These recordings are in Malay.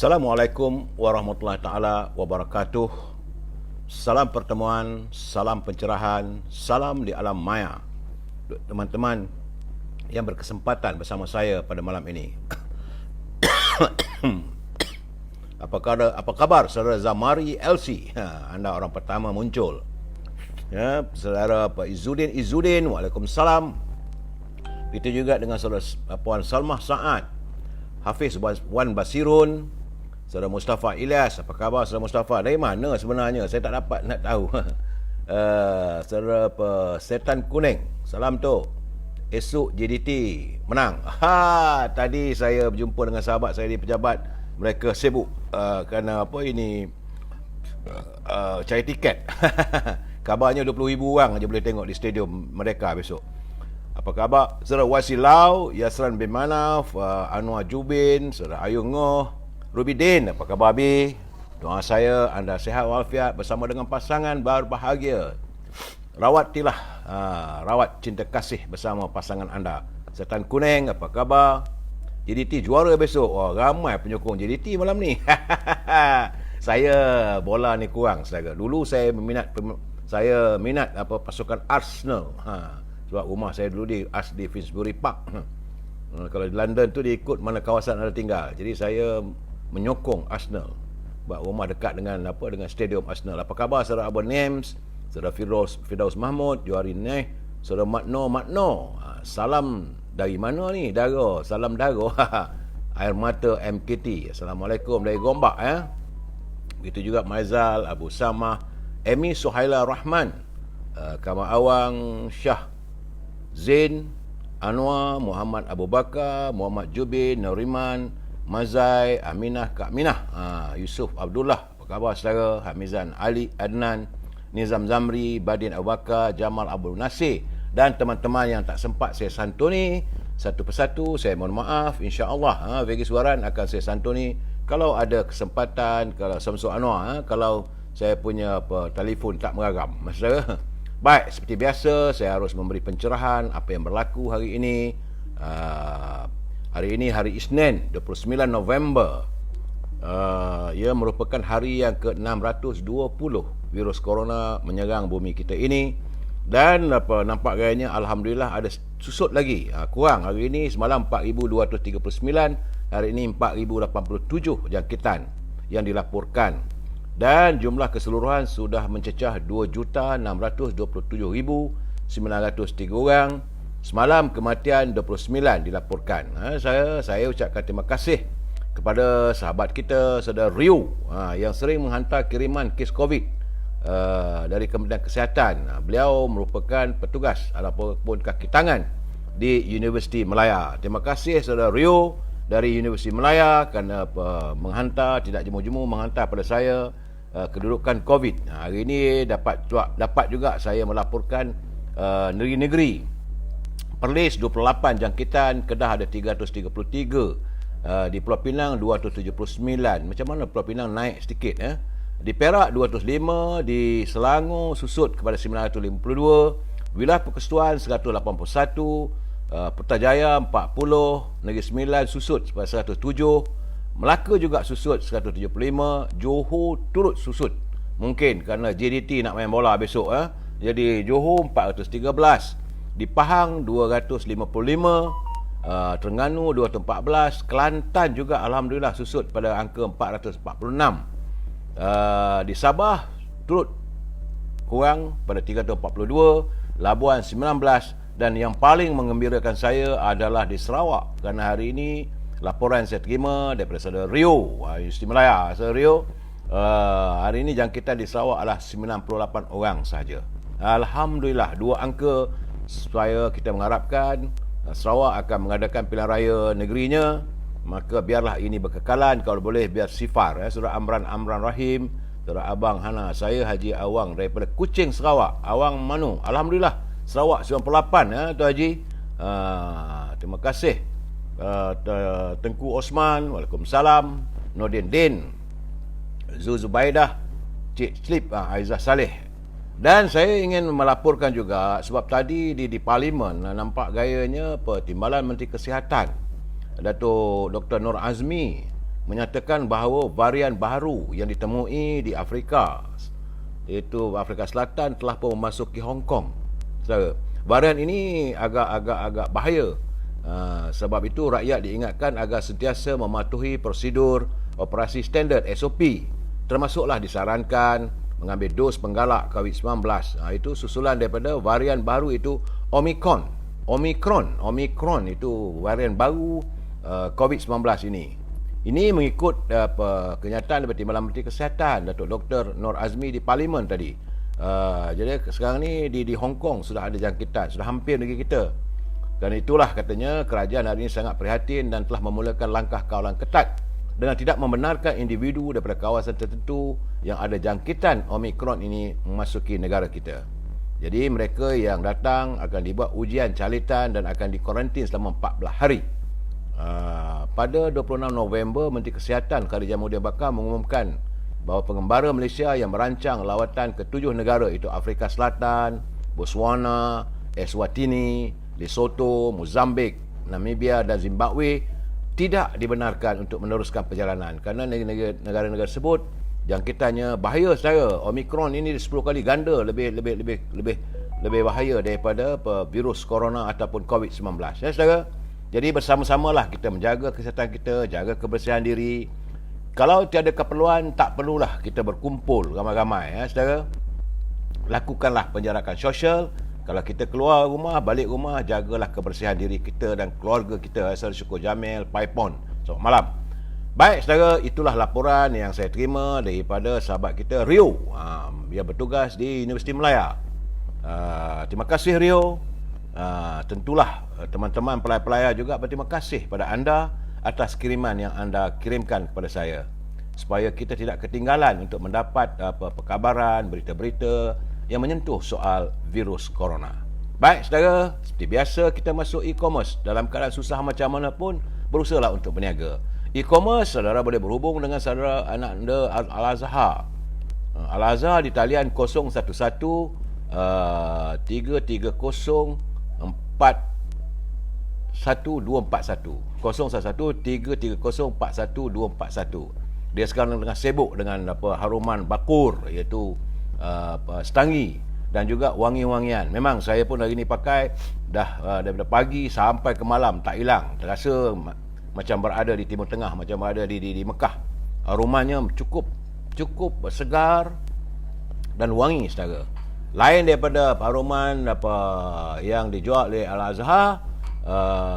Assalamualaikum warahmatullahi taala wabarakatuh. Salam pertemuan, salam pencerahan, salam di alam maya. Teman-teman yang berkesempatan bersama saya pada malam ini. Apa kabar saudara Zamari LC? Anda orang pertama muncul. Ya, saudara Pak Izzuddin, waalaikumsalam. Kita juga dengan saudara Puan Salmah Saad, Hafiz Wan Basirun, saudara Mustafa Ilyas. Apa khabar saudara Mustafa? Dari mana sebenarnya? Saya tak dapat nak tahu. Saudara Setan Kuning, salam tu. Esok JDT menang. Tadi saya berjumpa dengan sahabat saya di pejabat. Mereka sibuk kerana apa ini, cari tiket. Kabarnya 20,000 orang aja boleh tengok di stadium mereka besok. Apa khabar saudara Wasilau, Yasran bin Manaf, Anwar Jubin, saudara Ayung Ngoh, Rubidin. Apa khabar Abi? Doa saya anda sihat walafiat bersama dengan pasangan berbahagia. Rawatilah rawat cinta kasih bersama pasangan anda. Setan Kuning, apa khabar? JDT juara besok. Oh, ramai penyokong JDT malam ni. Saya bola ni kurang saudara. Dulu saya minat pasukan Arsenal. Sebab rumah saya dulu di Finsbury Park. Kalau di London tu dia ikut mana kawasan anda tinggal. Jadi saya menyokong Arsenal. Sebab rumah dekat dengan stadium Arsenal. Apa khabar saudara Abang Nems, saudara Firdaus Mahmud, Johari Neh, saudara Matno. Salam dari mana ni? Dara. Salam Dara. Air Mata MKT. Assalamualaikum dari Gombak ya. Begitu juga Maizal, Abu Samah, Emi Suhaila Rahman, Kamal Awang, Syah Zain, Anwar, Muhammad Abu Bakar, Muhammad Jubin, Nuriman, Mazai, Aminah, Kak Minah, Yusuf Abdullah. Apa khabar saudara? Hamizan Ali, Adnan, Nizam Zamri, Badin Abu Bakar, Jamal Abdul Nasir dan teman-teman yang tak sempat saya santuni satu persatu. Saya mohon maaf. InsyaAllah Vegi Suaran akan saya santuni kalau ada kesempatan. Kalau Samsul Anwar, kalau saya punya telefon tak meragam. Saudara, baik, seperti biasa saya harus memberi pencerahan apa yang berlaku hari ini. Hari ini hari Isnin 29 November. Ia merupakan hari yang ke-620 virus corona menyerang bumi kita ini. Dan nampak gayanya alhamdulillah ada susut lagi. Kurang hari ini, semalam 4,239, hari ini 4,087 jangkitan yang dilaporkan. Dan jumlah keseluruhan sudah mencecah 2,627,903 orang. Semalam kematian 29 dilaporkan. Saya ucapkan terima kasih kepada sahabat kita, saudara Rio, yang sering menghantar kiriman kes COVID dari Kementerian Kesihatan. Beliau merupakan petugas ataupun kaki tangan di Universiti Melaya. Terima kasih saudara Rio dari Universiti Melaya kerana menghantar, tidak jemu-jemu menghantar pada saya kedudukan COVID. Hari ini dapat juga saya melaporkan negeri-negeri. Perlis 28 jangkitan, Kedah ada 333, di Pulau Pinang 279. Macam mana Pulau Pinang naik sedikit ya? Di Perak 205, di Selangor susut kepada 952, Wilayah Persekutuan 181, Putrajaya 40, Negeri Sembilan susut kepada 107, Melaka juga susut 175, Johor turut susut. Mungkin kerana JDT nak main bola besok Jadi Johor 413, di Pahang 255, Terengganu 214, Kelantan juga alhamdulillah susut pada angka 446. Di Sabah turut kurang pada 342, Labuan 19, dan yang paling menggembirakan saya adalah di Sarawak kerana hari ini laporan saya terima daripada saudara Rio, Universiti Melaya. Saudara Rio, hari ini jangkitan di Sarawak adalah 98 orang sahaja. Alhamdulillah, dua angka supaya kita mengharapkan Sarawak akan mengadakan pilihan raya negerinya. Maka biarlah ini berkekalan, kalau boleh biar sifar Saudara Amran Rahim, saudara Abang Hana, saya Haji Awang daripada Kuching Sarawak. Awang Manu, alhamdulillah Sarawak 98 Tuan Haji. Terima kasih. Tengku Osman, waalaikumsalam. Nordin Din, Zubaidah, Cik Slip, Aizah Saleh. Dan saya ingin melaporkan juga sebab tadi di Parlimen nampak gayanya Timbalan Menteri Kesihatan Datuk Dr. Nur Azmi menyatakan bahawa varian baru yang ditemui di Afrika, iaitu Afrika Selatan, telah pun memasuki Hong Kong. Saudara, varian ini agak bahaya. Sebab itu rakyat diingatkan agar sentiasa mematuhi prosedur operasi standard SOP, termasuklah disarankan mengambil dos penggalak COVID-19. Itu susulan daripada varian baru itu Omicron itu varian baru COVID-19 ini. Ini mengikut kenyataan daripada Timbalan Menteri Kesihatan Datuk Dr. Nur Azmi di Parlimen tadi. Jadi sekarang ni di Hong Kong sudah ada jangkitan, sudah hampir negeri kita. Dan itulah katanya kerajaan hari ini sangat prihatin dan telah memulakan langkah kawalan ketat dengan tidak membenarkan individu daripada kawasan tertentu yang ada jangkitan Omicron ini memasuki negara kita. Jadi mereka yang datang akan dibuat ujian calitan dan akan dikuarantin selama 14 hari. Pada 26 November, Menteri Kesihatan Khadijah Muhyiddin Bakar mengumumkan bahawa pengembara Malaysia yang merancang lawatan ke 7 negara, iaitu Afrika Selatan, Botswana, Eswatini, Lesotho, Mozambik, Namibia dan Zimbabwe, tidak dibenarkan untuk meneruskan perjalanan kerana negara-negara tersebut jangkitannya bahaya, saudara. Omicron ini 10 kali ganda lebih bahaya daripada virus corona ataupun COVID-19. Ya, saudara. Jadi bersama-samalah kita menjaga kesihatan kita, jaga kebersihan diri. Kalau tiada keperluan, tak perlulah kita berkumpul ramai-ramai, ya, saudara. Lakukanlah penjarakan sosial. Kalau kita keluar rumah, balik rumah, jagalah kebersihan diri kita dan keluarga kita. Saya Syukur Jamil, Paipon. Selamat malam. Baik, saudara, itulah laporan yang saya terima daripada sahabat kita Rio, yang bertugas di Universiti Melaya. Terima kasih Rio. Tentulah teman-teman pelayar-pelayar juga berterima kasih pada anda atas kiriman yang anda kirimkan kepada saya, supaya kita tidak ketinggalan untuk mendapat perkabaran, berita-berita yang menyentuh soal virus corona. Baik, saudara, seperti biasa kita masuk e-commerce. Dalam keadaan susah macam mana pun, berusahalah untuk berniaga. E-commerce, saudara boleh berhubung dengan saudara anak anda Al-Azhar. Al-Azhar di talian 011 330 41241. 011-330-41241. Dia sekarang tengah sibuk dengan haruman bakur, iaitu setangi dan juga wangi-wangian. Memang saya pun hari ni pakai dah daripada pagi sampai ke malam, tak hilang. Terasa macam berada di Timur Tengah, macam berada di Mekah. Aromanya cukup segar dan wangi, saudara. Lain daripada haruman yang dijual oleh Al-Azhar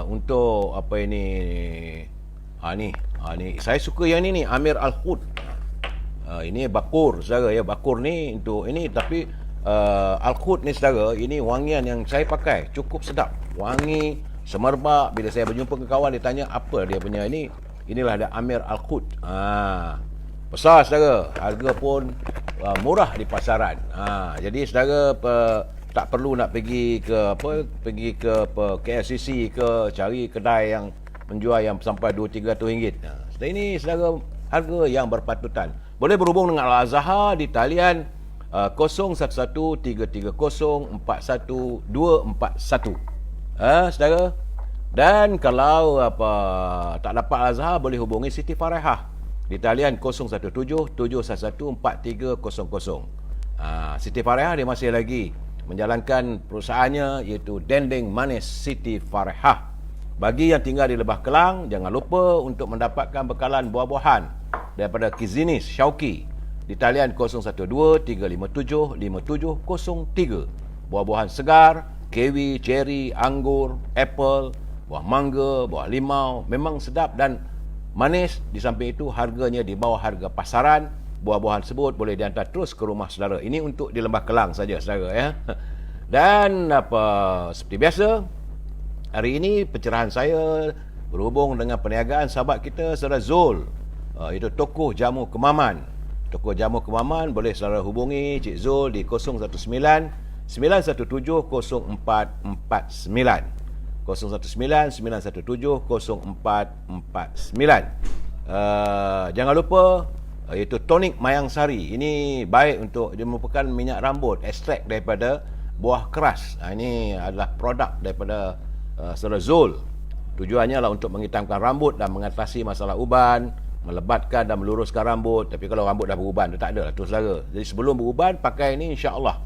untuk ni saya suka yang ni Amir Al-Khud. Ini bakur, saudara, ya. Bakur ni untuk ini, tapi Al-Khud ni, saudara, ini wangian yang saya pakai cukup sedap, wangi, semerbak. Bila saya berjumpa ke kawan, dia tanya apa dia punya ini. Inilah ada Amir Al-Khud. Besar, saudara. Harga pun murah di pasaran. Jadi saudara tak perlu nak pergi ke KLCC ke cari kedai yang menjual yang sampai 200-300 ringgit. Ini, saudara, harga yang berpatutan. Boleh berhubung dengan Al-Azhar di talian 01133041241241. Saudara. Dan kalau tak dapat Al-Azhar, boleh hubungi Siti Farehah di talian 0117114300. Siti Farehah dia masih lagi menjalankan perusahaannya, iaitu Dendeng Manis Siti Farehah. Bagi yang tinggal di Lebah Kelang, jangan lupa untuk mendapatkan bekalan buah-buahan daripada Kizinis Syauki di talian 0123575703. Buah-buahan segar, kiwi, cherry, anggur, apple, buah mangga, buah limau, memang sedap dan manis. Di samping itu harganya di bawah harga pasaran. Buah-buahan tersebut boleh dihantar terus ke rumah saudara. Ini untuk di Lembah Kelang saja, saudara, ya. Dan seperti biasa, hari ini pencerahan saya berhubung dengan perniagaan sahabat kita, saudara Zul. Itu tokoh jamu Kemaman. Tokoh jamu Kemaman boleh saudara hubungi Cik Zul di 019-917-0449. 019-917-0449. Jangan lupa, iaitu tonik mayang sari. Ini baik untuk, dia merupakan minyak rambut ekstrak daripada buah keras. Ini adalah produk daripada saudara Zul. Tujuannya adalah untuk menghitamkan rambut dan mengatasi masalah uban, melebatkan dan meluruskan rambut. Tapi kalau rambut dah beruban tu tak ada lah tu saudara. Jadi sebelum beruban pakai ini insya-Allah.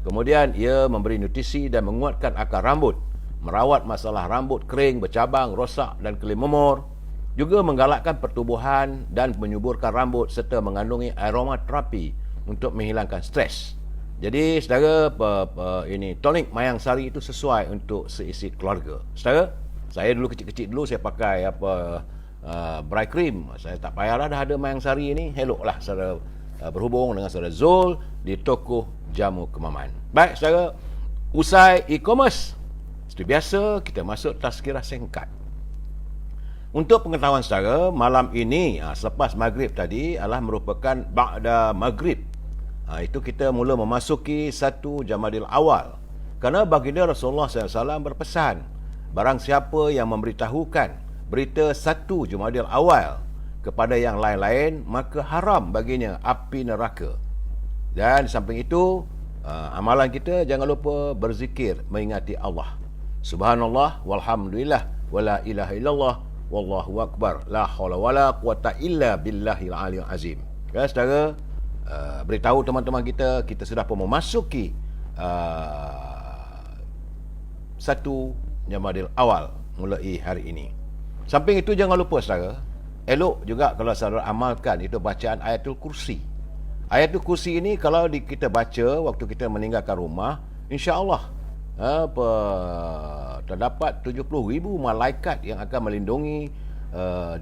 Kemudian ia memberi nutrisi dan menguatkan akar rambut, merawat masalah rambut kering, bercabang, rosak dan kelip memor, juga menggalakkan pertumbuhan dan menyuburkan rambut serta mengandungi aromaterapi untuk menghilangkan stres. Jadi saudara, ini tonik mayang sari itu sesuai untuk seisi keluarga. Saudara, saya dulu kecil-kecil dulu saya pakai bright cream. Saya tak payahlah dah ada mayang sari ini. Eloklah saudara berhubung dengan saudara Zul di toko jamu Kemaman. Baik saudara, usai e-commerce, seperti biasa kita masuk tazkirah singkat. Untuk pengetahuan saudara, malam ini selepas maghrib tadi adalah merupakan ba'da maghrib. Itu kita mula memasuki 1 Jamadil Awal. Kerana baginda Rasulullah SAW berpesan, barang siapa yang memberitahukan berita 1 Jamadil Awal kepada yang lain-lain, maka haram baginya api neraka. Dan di samping itu, amalan kita jangan lupa berzikir, mengingati Allah. Subhanallah, walhamdulillah, wala ilaha illallah, wallahu akbar, la hawla wala quwata illa billahil aliyil azim. Ya, saudara, beritahu teman-teman kita sudah pun memasuki 1 Jamadil Awal mulai hari ini. Samping itu jangan lupa saudara, elok juga kalau saudara amalkan itu bacaan Ayatul Kursi. Ayatul Kursi ini kalau kita baca waktu kita meninggalkan rumah, insya-Allah terdapat 70,000 malaikat yang akan melindungi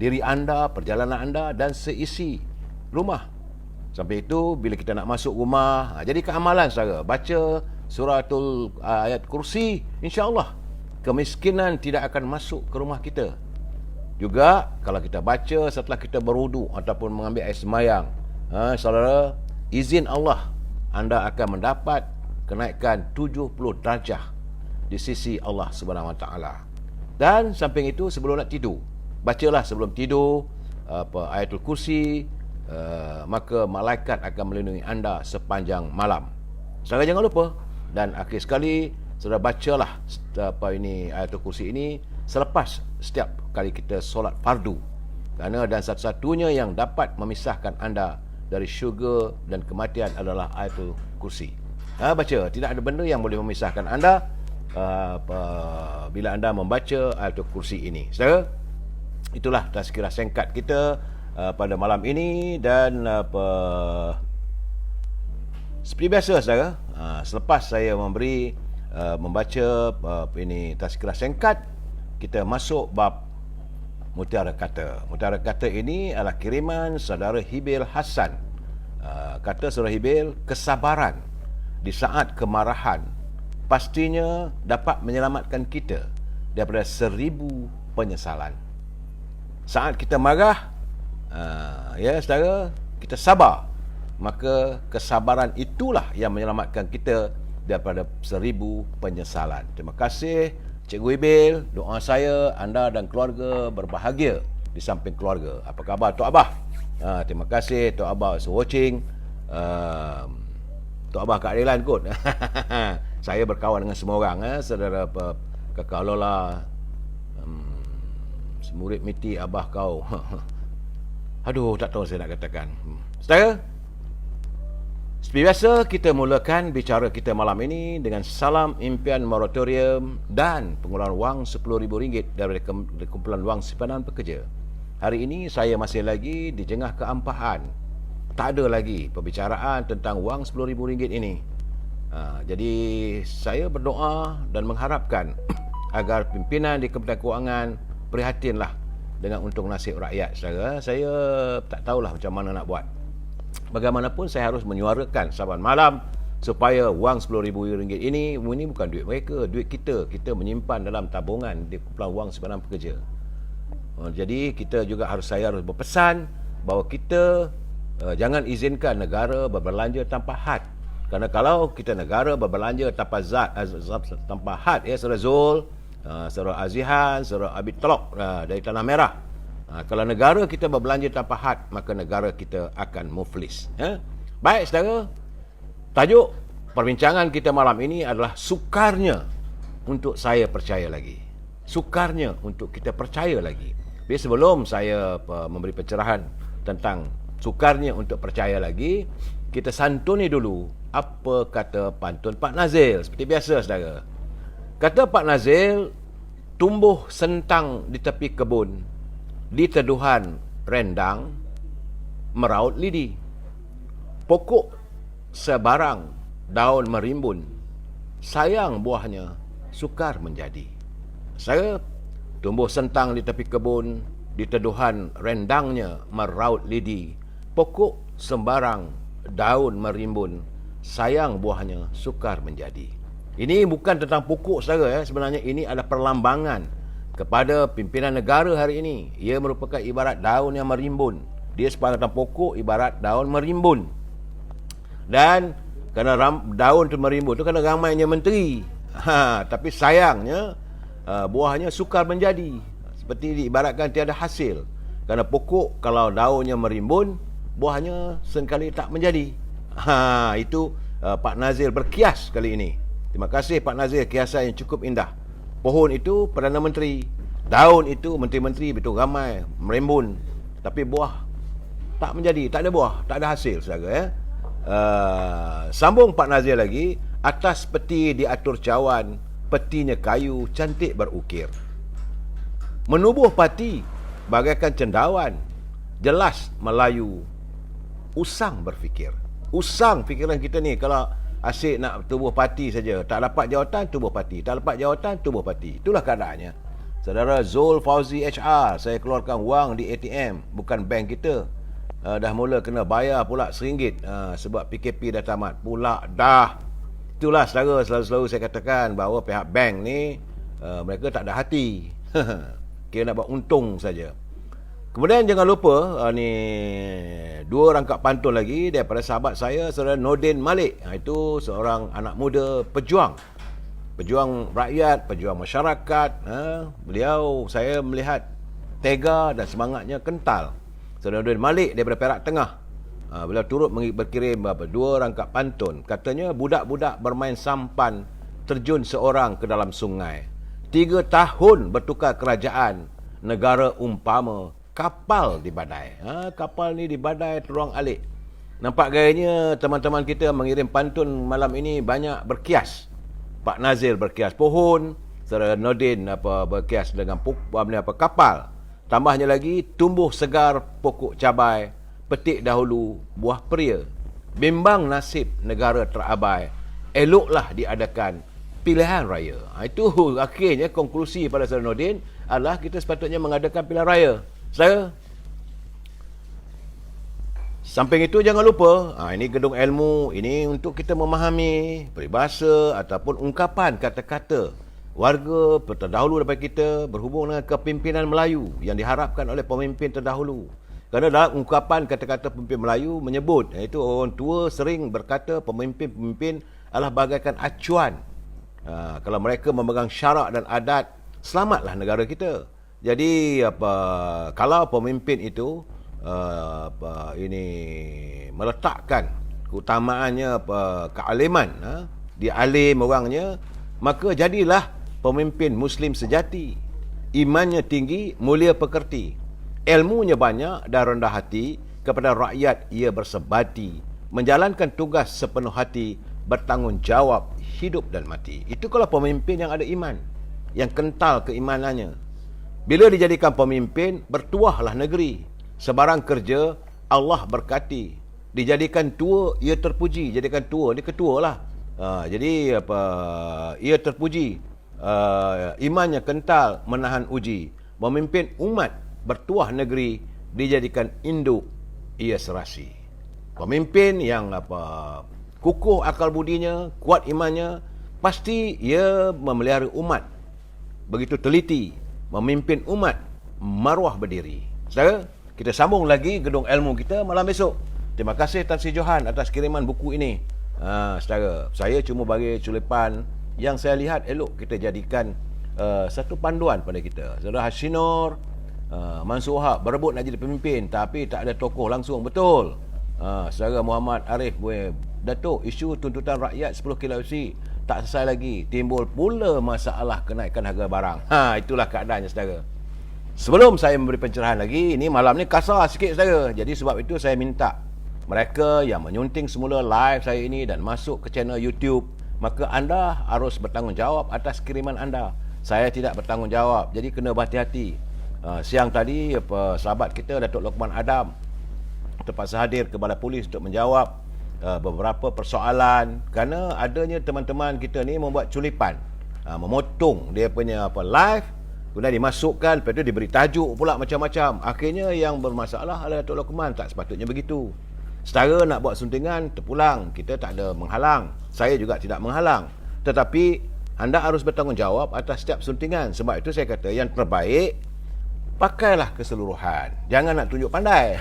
diri anda, perjalanan anda dan seisi rumah. Sampai itu bila kita nak masuk rumah, jadi keamalan saudara, baca suratul ayat kursi, insya-Allah kemiskinan tidak akan masuk ke rumah kita. Juga kalau kita baca setelah kita berwuduk ataupun mengambil air sembahyang, saudara, izin Allah, anda akan mendapat kenaikan 70 darjah di sisi Allah Subhanahu Wa Taala. Dan samping itu sebelum nak tidur, bacalah sebelum tidur Ayatul Kursi, maka malaikat akan melindungi anda sepanjang malam. Saudara jangan lupa. Dan akhir sekali, saudara bacalah Ayatul Kursi ini selepas setiap kali kita solat fardu. Kerana dan satu-satunya yang dapat memisahkan anda dari syurga dan kematian adalah Ayatul Kursi. Baca, tidak ada benda yang boleh memisahkan anda bila anda membaca Ayatul Kursi ini. Saudara, itulah tazkirah singkat kita pada malam ini. Dan seperti biasa saudara, selepas saya membaca ini tazkirah singkat, kita masuk bab Mutiara Kata. Mutiara Kata ini adalah kiriman saudara Hibil Hasan. Kata saudara Hibil, kesabaran di saat kemarahan pastinya dapat menyelamatkan kita daripada 1000 penyesalan. Saat kita marah, ya saudara, kita sabar, maka kesabaran itulah yang menyelamatkan kita daripada 1000 penyesalan. Terima kasih Cikgu Hibil. Doa saya anda dan keluarga berbahagia di samping keluarga. Apa khabar Tok Abah? Terima kasih Tok Abah for watching. Tok Abah keadilan kot. Saya berkawan dengan semua orang, saudara Kakak Lola, murid miti abah kau. Aduh, tak tahu saya nak katakan. Saudara, seperti biasa kita mulakan bicara kita malam ini dengan salam impian moratorium dan pengeluaran wang RM10,000 dari kumpulan wang simpanan pekerja. Hari ini saya masih lagi di jengah keampahan. Tak ada lagi perbicaraan tentang wang RM10,000 ini. Jadi saya berdoa dan mengharapkan agar pimpinan di Kementerian Kewangan prihatinlah dengan untung nasib rakyat. Saya tak tahulah macam mana nak buat. Bagaimanapun saya harus menyuarakan saban malam supaya wang RM10,000 ini bukan duit mereka, duit kita. Kita menyimpan dalam tabungan di kumpulan wang simpanan pekerja. Jadi saya harus berpesan bahawa kita jangan izinkan negara berbelanja tanpa had. Kerana kalau kita negara berbelanja tanpa tanpa had, ya Saudara Zul, Saudara Azihan, Saudara Abid Telok dari Tanah Merah, kalau negara kita berbelanja tanpa had, maka negara kita akan muflis. Baik saudara, tajuk perbincangan kita malam ini adalah sukarnya untuk saya percaya lagi. Sukarnya untuk kita percaya lagi. Tapi sebelum saya memberi pencerahan tentang sukarnya untuk percaya lagi, kita santuni dulu apa kata pantun Pak Nazil. Seperti biasa, saudara. Kata Pak Nazil, tumbuh sentang di tepi kebun, di teduhan rendang, meraut lidi. Pokok sebarang, daun merimbun, sayang buahnya, sukar menjadi. Saya tumbuh sentang di tepi kebun, di teduhan rendangnya, meraut lidi. Pokok sembarang, daun merimbun, sayang buahnya, sukar menjadi. Ini bukan tentang pokok, saudara. Sebenarnya ini adalah perlambangan kepada pimpinan negara hari ini. Ia merupakan ibarat daun yang merimbun. Dia sepanjang pokok ibarat daun merimbun. Dan kerana daun itu merimbun itu kerana ramainya menteri. Tapi sayangnya buahnya sukar menjadi. Seperti diibaratkan tiada hasil. Kerana pokok kalau daunnya merimbun, buahnya seringkali tak menjadi. Itu Pak Nazil berkias kali ini. Terima kasih Pak Nazil, kiasan yang cukup indah. Pohon itu Perdana Menteri, daun itu menteri-menteri, betul ramai, merimbun. Tapi buah tak menjadi, tak ada buah, tak ada hasil, saudara. Sambung Pak Nazil lagi, atas peti diatur cawan, petinya kayu, cantik berukir. Menubuh pati, bagaikan cendawan, jelas Melayu, usang berfikir. Usang fikiran kita ni, kalau asyik nak tubuh parti saja, tak dapat jawatan, tubuh parti, tak dapat jawatan, tubuh parti. Itulah keadaannya. Saudara Zul Fauzi HR, saya keluarkan wang di ATM, bukan bank kita. Dah mula kena bayar pula RM1, sebab PKP dah tamat pula dah. Itulah saudara, selalu-selalu saya katakan bahawa pihak bank ni mereka tak ada hati. Kira nak buat untung saja. Kemudian jangan lupa ni dua rangkap pantun lagi daripada sahabat saya, saudara Nordin Malik. Itu seorang anak muda pejuang rakyat, pejuang masyarakat. Beliau, saya melihat tega dan semangatnya kental. Saudara Nordin Malik daripada Perak Tengah. Beliau turut berkirim dua rangkap pantun. Katanya, budak-budak bermain sampan, terjun seorang ke dalam sungai. 3 tahun bertukar kerajaan, negara umpama kapal di badai. Kapal ni di badai teruang alik. Nampak gayanya teman-teman kita mengirim pantun malam ini banyak berkias. Pak Nazil berkias pohon, saudara Nordin berkias dengan kapal. Tambahnya lagi, tumbuh segar pokok cabai, petik dahulu buah pria. Bimbang nasib negara terabai, eloklah diadakan pilihan raya. Itu akhirnya konklusi pada saudara Nordin adalah kita sepatutnya mengadakan pilihan raya. Saya samping itu jangan lupa, ini gedung ilmu, ini untuk kita memahami peribahasa ataupun ungkapan kata-kata warga terdahulu daripada kita berhubung dengan kepimpinan Melayu yang diharapkan oleh pemimpin terdahulu. Kerana dalam ungkapan kata-kata pemimpin Melayu menyebut, iaitu orang tua sering berkata pemimpin-pemimpin adalah bagaikan acuan. Kalau mereka memegang syarak dan adat, selamatlah negara kita. Jadi kalau pemimpin itu ini meletakkan keutamaannya kealiman, dia alim orangnya, maka jadilah pemimpin Muslim sejati. Imannya tinggi, mulia pekerti, ilmunya banyak dan rendah hati, kepada rakyat ia bersebati, menjalankan tugas sepenuh hati, bertanggungjawab hidup dan mati. Itu kalau pemimpin yang ada iman, yang kental keimanannya. Bila dijadikan pemimpin, bertuahlah negeri. Sebarang kerja, Allah berkati. Dijadikan tua, ia terpuji. Jadikan tua, dia ketua lah. Jadi ia terpuji. Imannya kental, menahan uji. Memimpin umat, bertuah negeri. Dijadikan induk, ia serasi. Pemimpin yang kukuh akal budinya, kuat imannya, pasti ia memelihara umat. Begitu teliti. Memimpin umat, maruah berdiri. Saudara, kita sambung lagi gedung ilmu kita malam besok. Terima kasih Tan Sri Johan atas kiriman buku ini. Saudara, saya cuma bagi culipan yang saya lihat elok kita jadikan satu panduan pada kita. Saudara Hashinor, Mansur Haq berebut nak jadi pemimpin, tapi tak ada tokoh langsung. Betul. Saudara Muhammad Arif, Datuk, isu tuntutan rakyat 10 KLC tak selesai lagi, timbul pula masalah kenaikan harga barang. Itulah keadaannya, saudara. Sebelum saya memberi pencerahan lagi, ini malam ni kasar sikit saya. Jadi sebab itu saya minta mereka yang menyunting semula live saya ini dan masuk ke channel YouTube, maka anda harus bertanggungjawab atas kiriman anda. Saya tidak bertanggungjawab, jadi kena berhati-hati. Siang tadi sahabat kita Datuk Lokman Adam terpaksa hadir ke balai polis untuk menjawab beberapa persoalan kerana adanya teman-teman kita ni membuat culipan, memotong dia punya live, kemudian dimasukkan, lepas tu diberi tajuk pula macam-macam. Akhirnya yang bermasalah adalah Datuk Lokman. Tak sepatutnya begitu. Setara nak buat suntingan, terpulang. Kita tak ada menghalang. Saya juga tidak menghalang. Tetapi anda harus bertanggungjawab atas setiap suntingan. Sebab itu saya kata yang terbaik, pakailah keseluruhan. Jangan nak tunjuk pandai.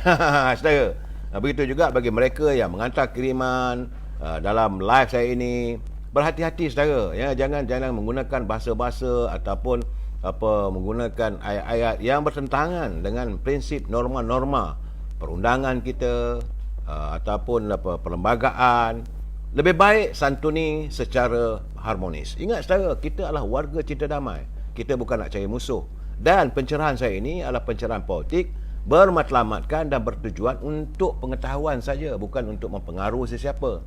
Saudara. Begitu juga bagi mereka yang menghantar kiriman dalam live saya ini. Berhati-hati saudara. Ya, jangan menggunakan bahasa-bahasa ataupun menggunakan ayat-ayat yang bertentangan dengan prinsip norma-norma perundangan kita ataupun perlembagaan. Lebih baik santuni secara harmonis. Ingat saudara, kita adalah warga cinta damai. Kita bukan nak cari musuh. Dan pencerahan saya ini adalah pencerahan politik, bermatlamatkan dan bertujuan untuk pengetahuan saja, bukan untuk mempengaruhi sesiapa.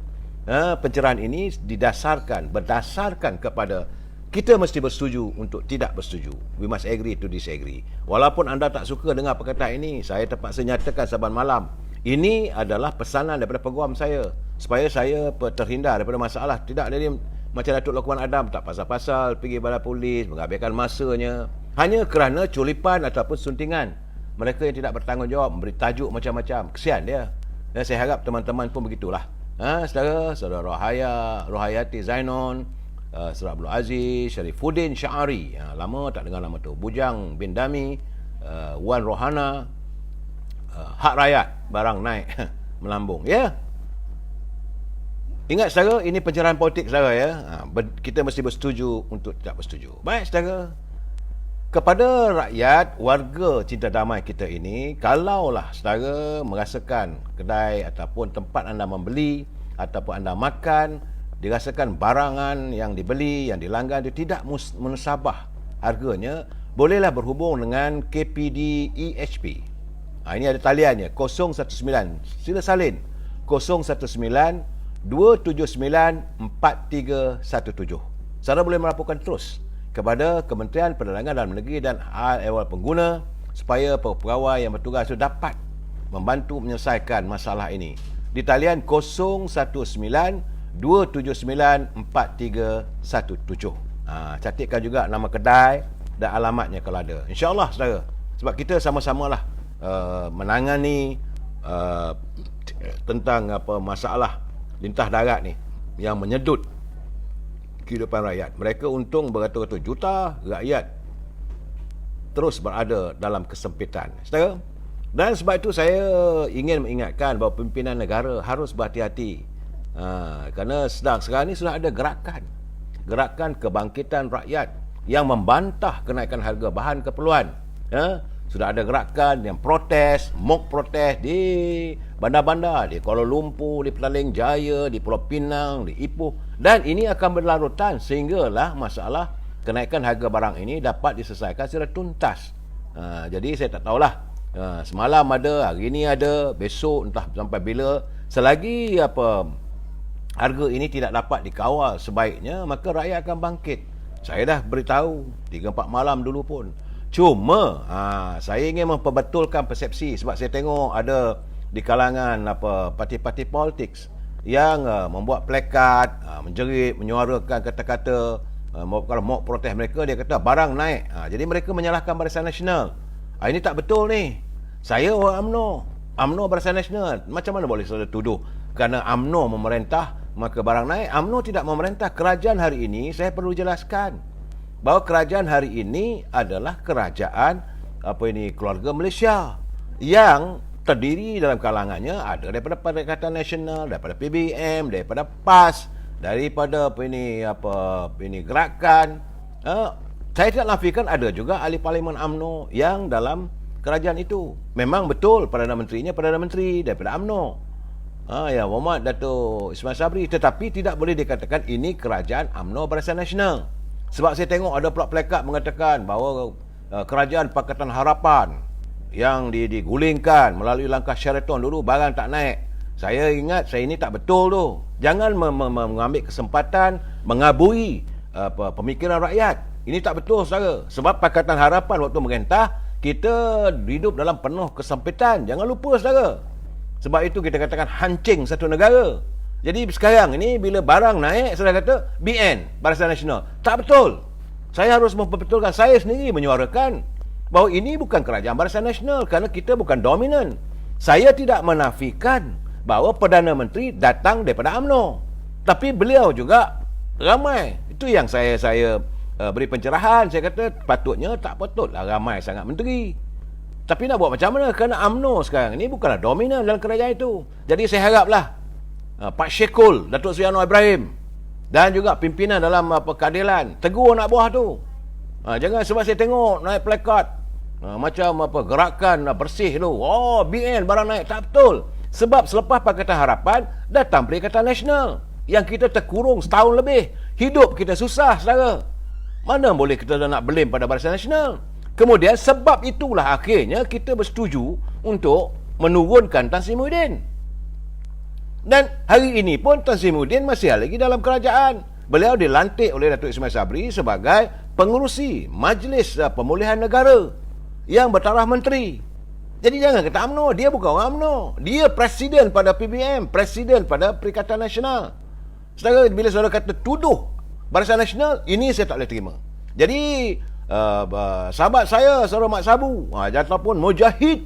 Pencerahan ini berdasarkan kepada kita mesti bersetuju untuk tidak bersetuju. We must agree to disagree. Walaupun anda tak suka dengar perkataan ini, saya terpaksa nyatakan saban malam. Ini adalah pesanan daripada peguam saya, supaya saya terhindar daripada masalah. Tidak dari macam Datuk Lokman Adam, tak pasal-pasal pergi balai polis, menghabiskan masanya, hanya kerana culipan ataupun suntingan. Mereka yang tidak bertanggungjawab, memberi tajuk macam-macam. Kesian dia. Dan saya harap teman-teman pun begitulah. Saudara Rohayati Zainon, Saudara Abdul Aziz, Syarifuddin Syari, lama tak dengar nama tu, Bujang bin Dami, Wan Rohana, hak rakyat, barang naik melambung. Ya. Ingat saudara, ini pencerahan politik saudara ya. Kita mesti bersetuju untuk tidak bersetuju. Baik saudara. Kepada rakyat, warga cinta damai kita ini, kalaulah saudara merasakan kedai ataupun tempat anda membeli ataupun anda makan, dirasakan barangan yang dibeli, yang dilanggan itu tidak munasabah harganya, bolehlah berhubung dengan KPD EHP. Ini ada taliannya 019, sila salin 019-279-4317. Saudara boleh melaporkan terus kepada Kementerian Perdagangan Dalam Negeri dan Hal Ehwal Pengguna supaya pegawai yang bertugas itu dapat membantu menyelesaikan masalah ini di talian 019-279-4317. Catatkan juga nama kedai dan alamatnya kalau ada. InsyaAllah saudara, sebab kita sama-samalah menangani tentang masalah lintah darat ni yang menyedut kehidupan rakyat. Mereka untung beratus-ratus juta, rakyat terus berada dalam kesempitan. Saudara, dan sebab itu saya ingin mengingatkan bahawa pimpinan negara harus berhati-hati. Kerana sekarang ni sudah ada gerakan kebangkitan rakyat yang membantah kenaikan harga bahan keperluan. Sudah ada gerakan yang protes, mock protes di bandar-bandar, di Kuala Lumpur, di Petaling Jaya, di Pulau Pinang, di Ipoh, dan ini akan berlarutan sehinggalah masalah kenaikan harga barang ini dapat diselesaikan secara tuntas. Jadi saya tak tahulah, semalam ada, hari ini ada, besok entah sampai bila. Selagi harga ini tidak dapat dikawal sebaiknya, maka rakyat akan bangkit. Saya dah beritahu 3-4 malam dulu pun. Cuma saya ingin memperbetulkan persepsi, sebab saya tengok ada di kalangan parti-parti politik yang membuat plakat, menjerit, menyuarakan kata-kata, kalau mau protes mereka, dia kata barang naik. Jadi mereka menyalahkan Barisan Nasional. Ini tak betul ni. Saya orang UMNO Barisan Nasional. Macam mana boleh saudara tuduh kerana UMNO memerintah maka barang naik? UMNO tidak memerintah. Kerajaan hari ini, saya perlu jelaskan bahawa kerajaan hari ini adalah kerajaan keluarga Malaysia yang terdiri dalam kalangannya ada daripada Perikatan Nasional, daripada PBM, daripada PAS, daripada gerakan. Saya tidak nafikan ada juga ahli parlimen UMNO yang dalam kerajaan itu. Memang betul Perdana Menterinya Perdana Menteri daripada UMNO. Ya, Muhammad Dato' Ismail Sabri, tetapi tidak boleh dikatakan ini kerajaan UMNO Barisan Nasional. Sebab saya tengok ada pula plakat mengatakan bahawa kerajaan Pakatan Harapan yang digulingkan melalui langkah Sheraton dulu, barang tak naik. Saya ingat saya ini tak betul tu. Jangan mengambil kesempatan mengabui pemikiran rakyat. Ini tak betul, saudara. Sebab Pakatan Harapan waktu merintah, kita hidup dalam penuh kesempitan. Jangan lupa, saudara. Sebab itu kita katakan hancing satu negara. Jadi sekarang ini bila barang naik, saya kata BN, Barisan Nasional. Tak betul. Saya harus memperbetulkan. Saya sendiri menyuarakan bahawa ini bukan kerajaan Barisan Nasional kerana kita bukan dominan. Saya tidak menafikan bahawa Perdana Menteri datang daripada UMNO. Tapi beliau juga ramai. Itu yang saya beri pencerahan. Saya kata patutnya tak patutlah ramai sangat menteri. Tapi nak buat macam mana? Kerana UMNO sekarang ini bukanlah dominan dalam kerajaan itu. Jadi saya haraplah Pak Syekul, Datuk Seri Anwar Ibrahim dan juga pimpinan dalam keadilan tegur anak buah tu. Jangan sebab saya tengok naik plakat macam gerakan bersih tu. Oh, BN barang naik. Tak betul. Sebab selepas Pakatan Harapan datang Perikatan Nasional yang kita terkurung setahun lebih. Hidup kita susah, saudara. Mana boleh kita nak blame pada Barisan Nasional? Kemudian sebab itulah akhirnya kita bersetuju untuk menurunkan Tan Sri Muhyiddin. Dan hari ini pun Tan Sri Muhyiddin masih lagi dalam kerajaan. Beliau dilantik oleh Datuk Ismail Sabri sebagai pengerusi Majlis Pemulihan Negara yang bertaraf menteri. Jadi jangan kata UMNO, dia bukan orang UMNO. Dia presiden pada PBM, presiden pada Perikatan Nasional. Saudara, bila saudara kata tuduh Barisan Nasional, ini saya tak boleh terima. Jadi sahabat saya, saudara Mat Sabu, ataupun Mujahid,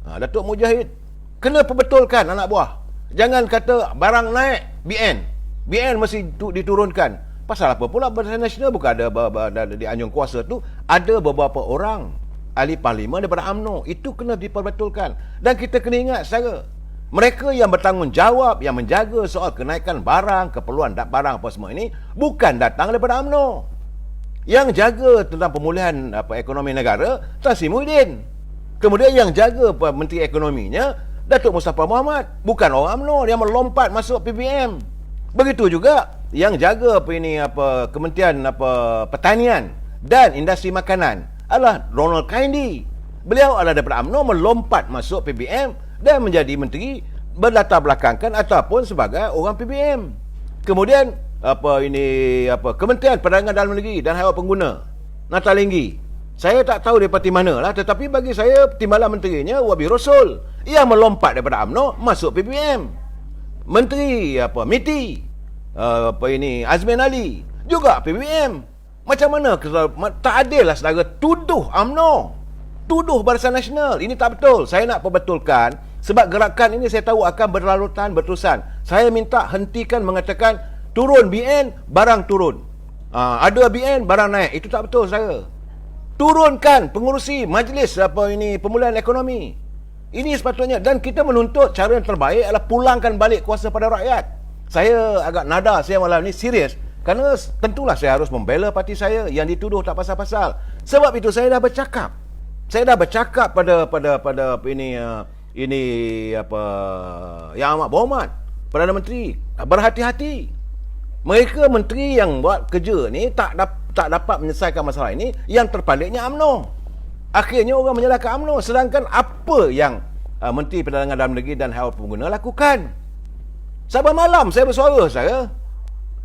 Datuk Mujahid, kena perbetulkan anak buah. Jangan kata barang naik BN mesti diturunkan. Pasal apa pula Barisan Nasional bukan ada di anjung kuasa tu ada beberapa orang ahli parlimen daripada UMNO. Itu kena diperbetulkan. Dan kita kena ingat, saudara, mereka yang bertanggungjawab, yang menjaga soal kenaikan barang, keperluan barang apa semua ini bukan datang daripada UMNO. Yang jaga tentang pemulihan ekonomi negara Tan Sri Muhyiddin. Kemudian yang jaga Menteri Ekonominya Datuk Mustafa Mohamad, bukan orang UMNO yang melompat masuk PBM. Begitu juga yang jaga Kementerian Pertanian dan Industri Makanan adalah Ronald Kaindi. Beliau adalah daripada UMNO melompat masuk PBM dan menjadi menteri berlatar belakangkan ataupun sebagai orang PBM. Kemudian Kementerian Perdagangan Dalam Negeri dan Haiwan Pengguna, Natalinggi. Saya tak tahu dia parti mana lah, tetapi bagi saya timbalan menterinya Wabi Rosul yang melompat daripada UMNO masuk PBM. Menteri MITI Azmin Ali juga PBM. Macam mana tak adil lah, saudara, tuduh UMNO, tuduh Barisan Nasional. Ini tak betul. Saya nak perbetulkan sebab gerakan ini saya tahu akan berlarutan berterusan. Saya minta hentikan mengatakan turun BN, barang turun. Ada BN, barang naik. Itu tak betul, saudara. Turunkan pengurusi Majlis Pemulihan Ekonomi. Ini sepatutnya. Dan kita menuntut cara yang terbaik adalah pulangkan balik kuasa pada rakyat. Saya agak nada saya malam ni serius. Kerana tentulah saya harus membela parti saya yang dituduh tak pasal-pasal. Sebab itu saya dah bercakap. Saya dah bercakap pada Yang Amat Berhormat Perdana Menteri, berhati-hati. Mereka menteri yang buat kerja ni tak dapat menyelesaikan masalah ini, yang terpaliknya UMNO. Akhirnya orang menyalahkan UMNO, sedangkan apa yang Menteri Perdagangan Dalam Negeri dan Haiwan Pengguna lakukan? Sabah malam saya bersuara, saya.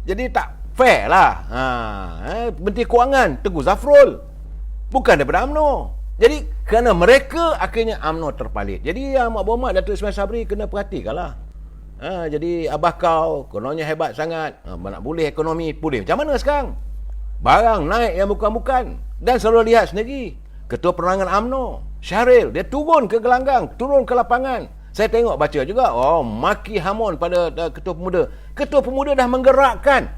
Jadi tak fair lah. Menteri Kewangan Tengku Zafrul bukan daripada UMNO. Jadi kerana mereka, akhirnya UMNO terpalit. Jadi Yang Amat Berhormat Datuk Ismail Sabri kena perhatikanlah. Jadi abah kau kononnya hebat sangat, nak pulih ekonomi, pulih macam mana sekarang? Barang naik yang bukan-bukan. Dan selalu lihat sendiri, Ketua Penerangan UMNO Syahril, dia turun ke gelanggang, turun ke lapangan. Saya tengok baca juga, maki hamun pada Ketua Pemuda. Ketua Pemuda dah menggerakkan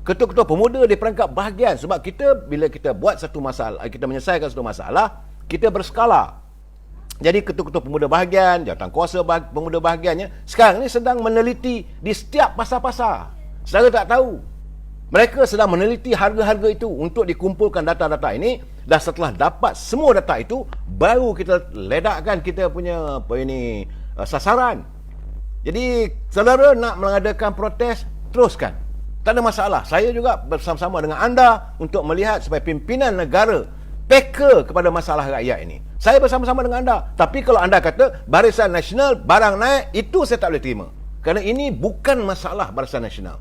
ketua-ketua pemuda di perangkap bahagian. Sebab kita, bila kita buat satu masalah, kita menyelesaikan satu masalah, kita berskala. Jadi ketua-ketua pemuda bahagian, jawatankuasa pemuda bahagiannya sekarang ni sedang meneliti di setiap pasar-pasar. Saudara tak tahu, mereka sedang meneliti harga-harga itu untuk dikumpulkan data-data ini. Dan setelah dapat semua data itu, baru kita ledakkan kita punya sasaran. Jadi saudara nak mengadakan protes, teruskan, tak ada masalah. Saya juga bersama-sama dengan anda untuk melihat supaya pimpinan negara peka kepada masalah rakyat ini. Saya bersama-sama dengan anda. Tapi kalau anda kata Barisan Nasional barang naik, itu saya tak boleh terima. Kerana ini bukan masalah Barisan Nasional.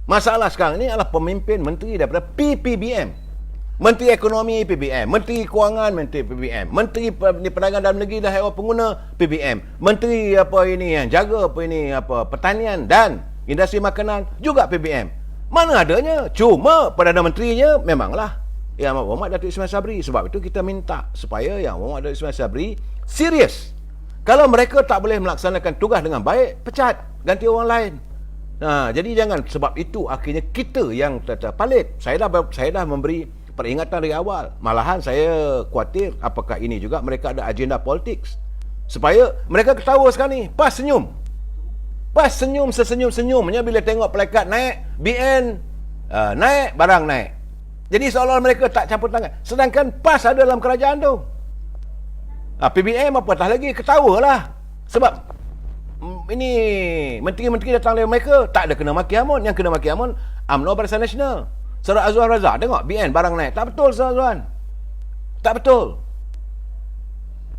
Masalah sekarang ini adalah pemimpin menteri daripada PPBM. Menteri Ekonomi PBM, Menteri Kewangan Menteri PBM, Menteri Perdagangan Dalam Negeri dan Haiwan Pengguna PBM, Menteri apa ini yang jaga pertanian dan industri makanan juga PBM. Mana adanya? Cuma Perdana Menterinya memanglah Yang Amat Berhormat Datuk Ismail Sabri. Sebab itu kita minta supaya Yang Amat Berhormat Datuk Ismail Sabri serius. Kalau mereka tak boleh melaksanakan tugas dengan baik, pecat, ganti orang lain. Jadi jangan sebab itu akhirnya kita yang terpalit. Saya dah memberi peringatan dari awal. Malahan saya khawatir apakah ini juga mereka ada agenda politik. Supaya mereka ketawa sekarang ni. Pas senyum. Pas senyum sesenyum-senyumnya bila tengok plakat naik, BN naik, barang naik. Jadi seolah-olah mereka tak campur tangan. Sedangkan PAS ada dalam kerajaan tu. PBM apatah lagi, ketawalah. Sebab ini menteri-menteri datang dari mereka tak ada kena maki hamun. Yang kena maki hamun UMNO Barisan Nasional. Saudara Azwan Razak tengok BN barang naik. Tak betul Saudara Azwan. Tak betul.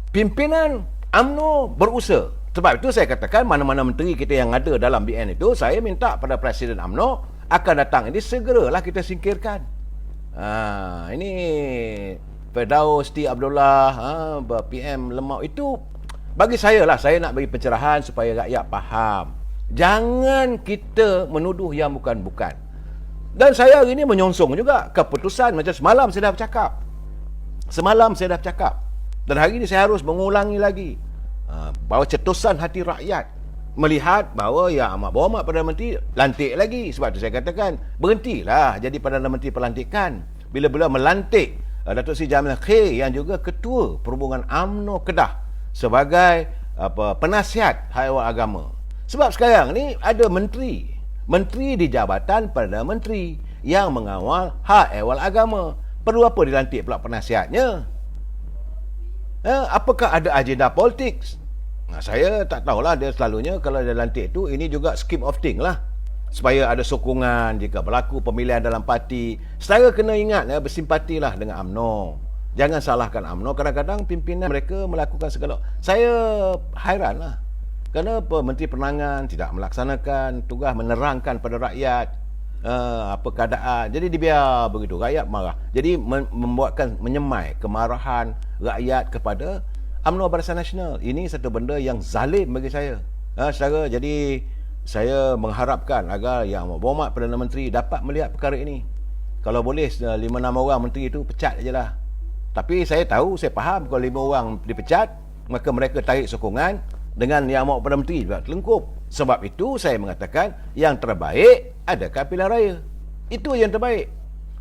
Pimpinan UMNO berusaha. Sebab itu saya katakan mana-mana menteri kita yang ada dalam BN itu, saya minta pada Presiden UMNO akan datang ini segeralah kita singkirkan. Ini Firdaus T. Abdullah, PM Lemau itu bagi saya lah, saya nak bagi pencerahan supaya rakyat faham. Jangan kita menuduh yang bukan-bukan. Dan saya hari ini menyongsong juga keputusan macam semalam saya dah bercakap. Dan hari ini saya harus mengulangi lagi bahawa cetusan hati rakyat melihat bahawa Yang Amat Berhormat Perdana Menteri lantik lagi. Sebab tu saya katakan berhentilah jadi Perdana Menteri pelantikan. Bila-bila melantik Datuk Seri Jamil Khair yang juga Ketua Perhubungan UMNO Kedah sebagai penasihat haiwan agama. Sebab sekarang ni ada menteri di Jabatan Perdana Menteri yang mengawal hak ehwal agama. Perlu apa dilantik pula penasihatnya? Apakah ada agenda politik? Saya tak tahulah. Dia selalunya kalau dia lantik tu, ini juga scheme of thing lah, supaya ada sokongan jika berlaku pemilihan dalam parti. Saudara kena ingat, bersimpatilah dengan UMNO. Jangan salahkan UMNO. Kadang-kadang pimpinan mereka melakukan segala. Saya hairan lah, kenapa Menteri Penerangan tidak melaksanakan tugas menerangkan pada rakyat apa keadaan. Jadi dibiar begitu, rakyat marah. Jadi membuatkan menyemai kemarahan rakyat kepada UMNO Barisan Nasional. Ini satu benda yang zalim bagi saya. Saudara, jadi saya mengharapkan agar Yang Amat Berhormat Perdana Menteri dapat melihat perkara ini. Kalau boleh 5-6 orang menteri itu pecat je lah. Tapi saya tahu, saya faham kalau 5 orang dipecat, maka mereka tarik sokongan dengan Yang Amat Perdana Menteri juga terlengkup. Sebab itu saya mengatakan yang terbaik adalah pilihan raya. Itu yang terbaik.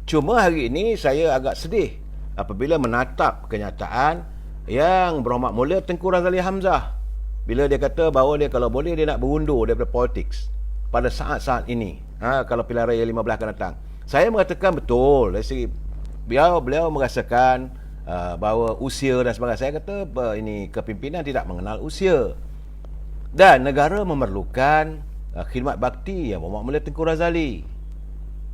Cuma hari ini saya agak sedih apabila menatap kenyataan Yang Berhormat Mulia Tengku Razali Hamzah bila dia kata bahawa dia kalau boleh dia nak berundur daripada politik pada saat-saat ini. Kalau pilihan raya 15 akan datang. Saya mengatakan betul dari segi beliau merasakan bahawa usia dan sebagainya. Saya kata ini kepimpinan tidak mengenal usia. Dan negara memerlukan khidmat bakti Yang Berhormat Mulia Tengku Razali.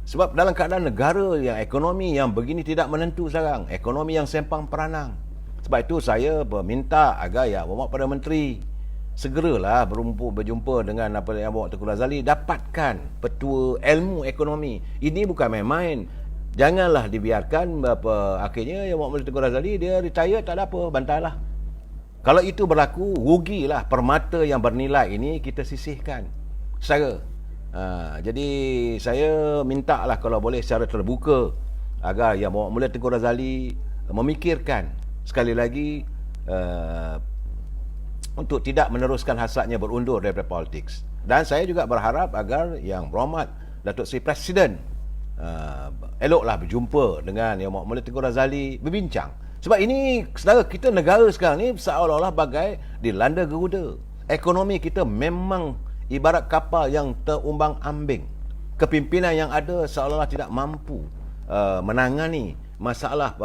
Sebab dalam keadaan negara yang ekonomi yang begini tidak menentu sekarang, ekonomi yang sempang peranang. Sebab itu saya meminta agar Yang Berhormat Perdana Menteri segeralah berjumpa dengan Yang Berhormat Tengku Razali, dapatkan petua ilmu ekonomi. Ini bukan main-main. Janganlah dibiarkan akhirnya Yang Berhormat Tengku Razali dia retire tak ada apa, bantailah. Kalau itu berlaku, rugilah permata yang bernilai ini kita sisihkan. Saudara, jadi saya minta lah kalau boleh secara terbuka agar Yang Berhormat Mulia Tengku Razali memikirkan sekali lagi untuk tidak meneruskan hasratnya berundur daripada politik. Dan saya juga berharap agar Yang Berhormat Datuk Seri Presiden eloklah berjumpa dengan Yang Berhormat Mulia Tengku Razali, berbincang. Sebab ini, saudara, kita negara sekarang ni seolah-olah bagai dilanda geruda. Ekonomi kita memang ibarat kapal yang terumbang-ambing. Kepimpinan yang ada seolah-olah tidak mampu menangani masalah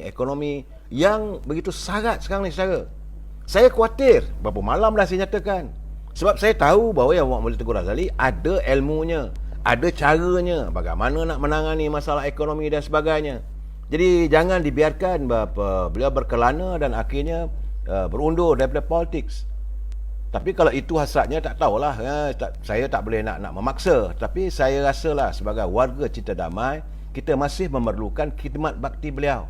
ekonomi yang begitu sangat sekarang ni, saudara. Saya khawatir, berapa malam dah saya nyatakan. Sebab saya tahu bahawa Yang Berhormat Mulia Tengku Razali ada ilmunya, ada caranya bagaimana nak menangani masalah ekonomi dan sebagainya. Jadi jangan dibiarkan beliau berkelana dan akhirnya berundur daripada politik. Tapi kalau itu hasratnya, tak tahulah, saya tak boleh nak memaksa. Tapi saya rasalah sebagai warga Cinta Damai, kita masih memerlukan khidmat bakti beliau.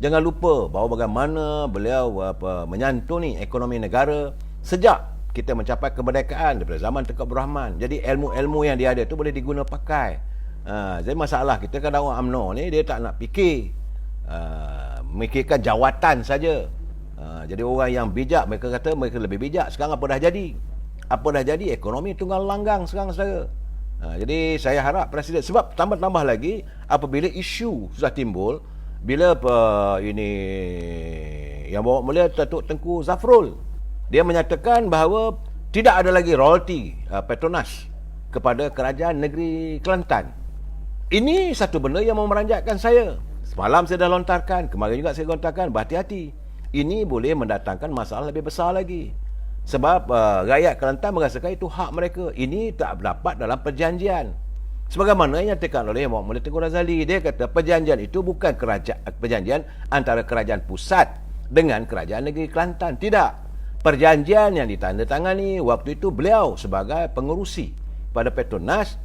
Jangan lupa bahawa bagaimana beliau menyantuni ekonomi negara sejak kita mencapai kemerdekaan daripada zaman Tengku Abdul Rahman. Jadi ilmu-ilmu yang dia ada tu boleh diguna pakai. Jadi masalah kita kadang orang UMNO ni dia tak nak fikir, memikirkan jawatan saja. Jadi orang yang bijak, mereka kata mereka lebih bijak. Sekarang apa dah jadi? Apa dah jadi? Ekonomi tunggal langgang sekarang, saudara. Jadi saya harap Presiden, sebab tambah-tambah lagi apabila isu sudah timbul, bila ini yang bawa mulia Datuk Tengku Zafrul, dia menyatakan bahawa tidak ada lagi royalty Petronas kepada kerajaan negeri Kelantan. Ini satu benda yang memeranjatkan saya. Semalam saya dah lontarkan, kemarin juga saya lontarkan, berhati-hati. Ini boleh mendatangkan masalah lebih besar lagi. Sebab rakyat Kelantan merasakan itu hak mereka. Ini tak dapat dalam perjanjian. Sebagaimana yang dikatakan oleh Muhammad Tengku Razali, dia kata perjanjian itu bukan perjanjian antara kerajaan pusat dengan kerajaan negeri Kelantan. Tidak. Perjanjian yang ditandatangani waktu itu beliau sebagai pengerusi pada Petronas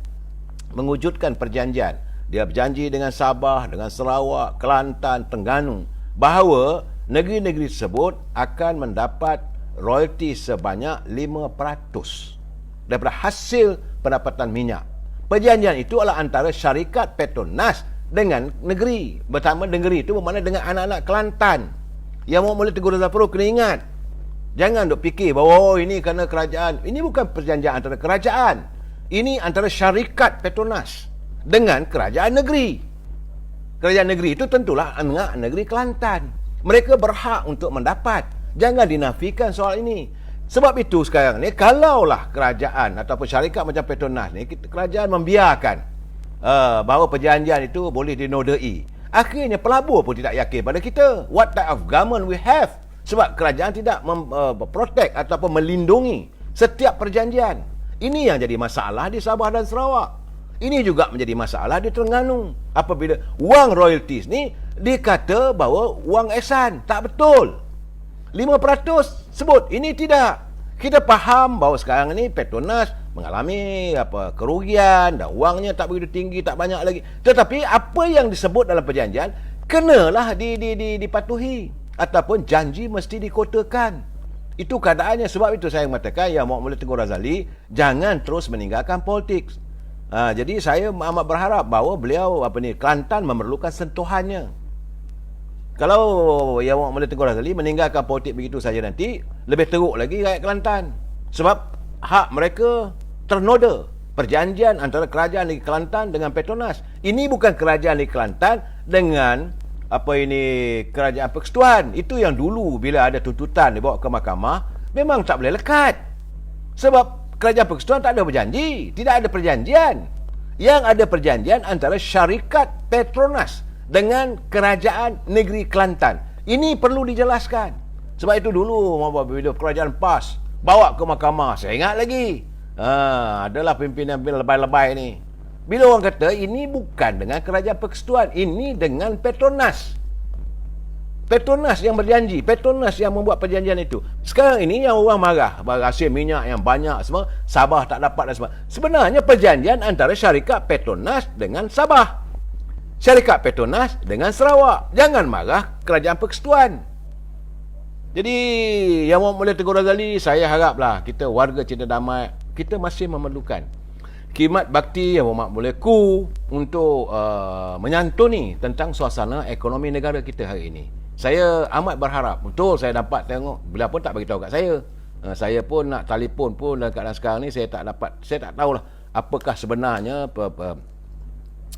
mewujudkan perjanjian. Dia berjanji dengan Sabah, dengan Sarawak, Kelantan, Terengganu bahawa negeri-negeri tersebut akan mendapat royalti sebanyak 5% daripada hasil pendapatan minyak. Perjanjian itu adalah antara syarikat Petronas dengan negeri. Bersama negeri itu bermakna dengan anak-anak Kelantan. Yang mau mula Tengku Zafrul kena ingat. Jangan duk fikir bahawa ini kerana kerajaan. Ini bukan perjanjian antara kerajaan. Ini antara syarikat Petronas dengan kerajaan negeri. Kerajaan negeri itu tentulah anak negeri Kelantan. Mereka berhak untuk mendapat. Jangan dinafikan soal ini. Sebab itu sekarang ni, kalaulah kerajaan ataupun syarikat macam Petronas ni, kerajaan membiarkan bahawa perjanjian itu boleh dinodai, akhirnya pelabur pun tidak yakin pada kita. What type of government we have? Sebab kerajaan tidak protect ataupun melindungi setiap perjanjian. Ini yang jadi masalah di Sabah dan Sarawak. Ini juga menjadi masalah di Terengganu. Apabila wang royalties ni dikata bahawa wang ehsan. Tak betul. 5% sebut. Ini tidak. Kita faham bahawa sekarang ni Petronas mengalami kerugian dan wangnya tak begitu tinggi, tak banyak lagi. Tetapi apa yang disebut dalam perjanjian kenalah dipatuhi ataupun janji mesti dikotakan. Itu keadaannya. Sebab itu saya mengatakan yang Muhammad Tengku Razali jangan terus meninggalkan politik. Jadi saya amat berharap bahawa beliau Kelantan memerlukan sentuhannya. Kalau yang Muhammad Tengku Razali meninggalkan politik begitu saja nanti, lebih teruk lagi rakyat Kelantan. Sebab hak mereka ternoda. Perjanjian antara kerajaan negeri Kelantan dengan Petronas. Ini bukan kerajaan negeri Kelantan dengan kerajaan persekutuan. Itu yang dulu bila ada tuntutan dibawa ke mahkamah, memang tak boleh lekat. Sebab kerajaan persekutuan tak ada berjanji. Tidak ada perjanjian. Yang ada perjanjian antara syarikat Petronas dengan kerajaan negeri Kelantan. Ini perlu dijelaskan. Sebab itu dulu bila kerajaan PAS bawa ke mahkamah, saya ingat lagi, adalah pimpinan lebay-lebay ni. Bila orang kata ini bukan dengan kerajaan persekutuan, ini dengan Petronas. Petronas yang berjanji, Petronas yang membuat perjanjian itu. Sekarang ini yang orang marah, hasil minyak yang banyak semua, Sabah tak dapat dan semua. Sebenarnya perjanjian antara syarikat Petronas dengan Sabah, syarikat Petronas dengan Sarawak. Jangan marah kerajaan persekutuan. Jadi yang Muhammad Tengku Razali, saya haraplah kita warga Cinta Damai, kita masih memerlukan khidmat bakti yang Muhammad Ku untuk menyantuni tentang suasana ekonomi negara kita hari ini. Saya amat berharap, betul saya dapat tengok, beliau pun tak beritahu kat saya. Saya pun nak telefon pun dalam keadaan sekarang ni, saya tak tahulah apakah sebenarnya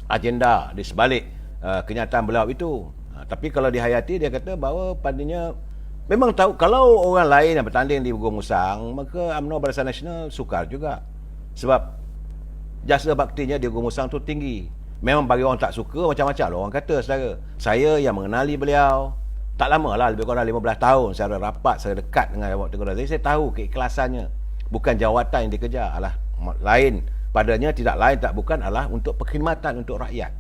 agenda di sebalik kenyataan beliau itu. Tapi kalau dihayati, dia kata bahawa padanya memang tahu kalau orang lain yang bertanding di Gurun Musang, maka UMNO Barisan Nasional sukar juga. Sebab jasa baktinya di Gurun Musang tu tinggi. Memang bagi orang tak suka macam-macam lah orang kata, saudara. Saya yang mengenali beliau tak lama lah, lebih kurang 15 tahun secara rapat, saya dekat dengan Muhammad Tengku Razali. Saya tahu keikhlasannya. Bukan jawatan yang dikejar, alah lain padanya, tidak lain tak bukan adalah untuk perkhidmatan untuk rakyat.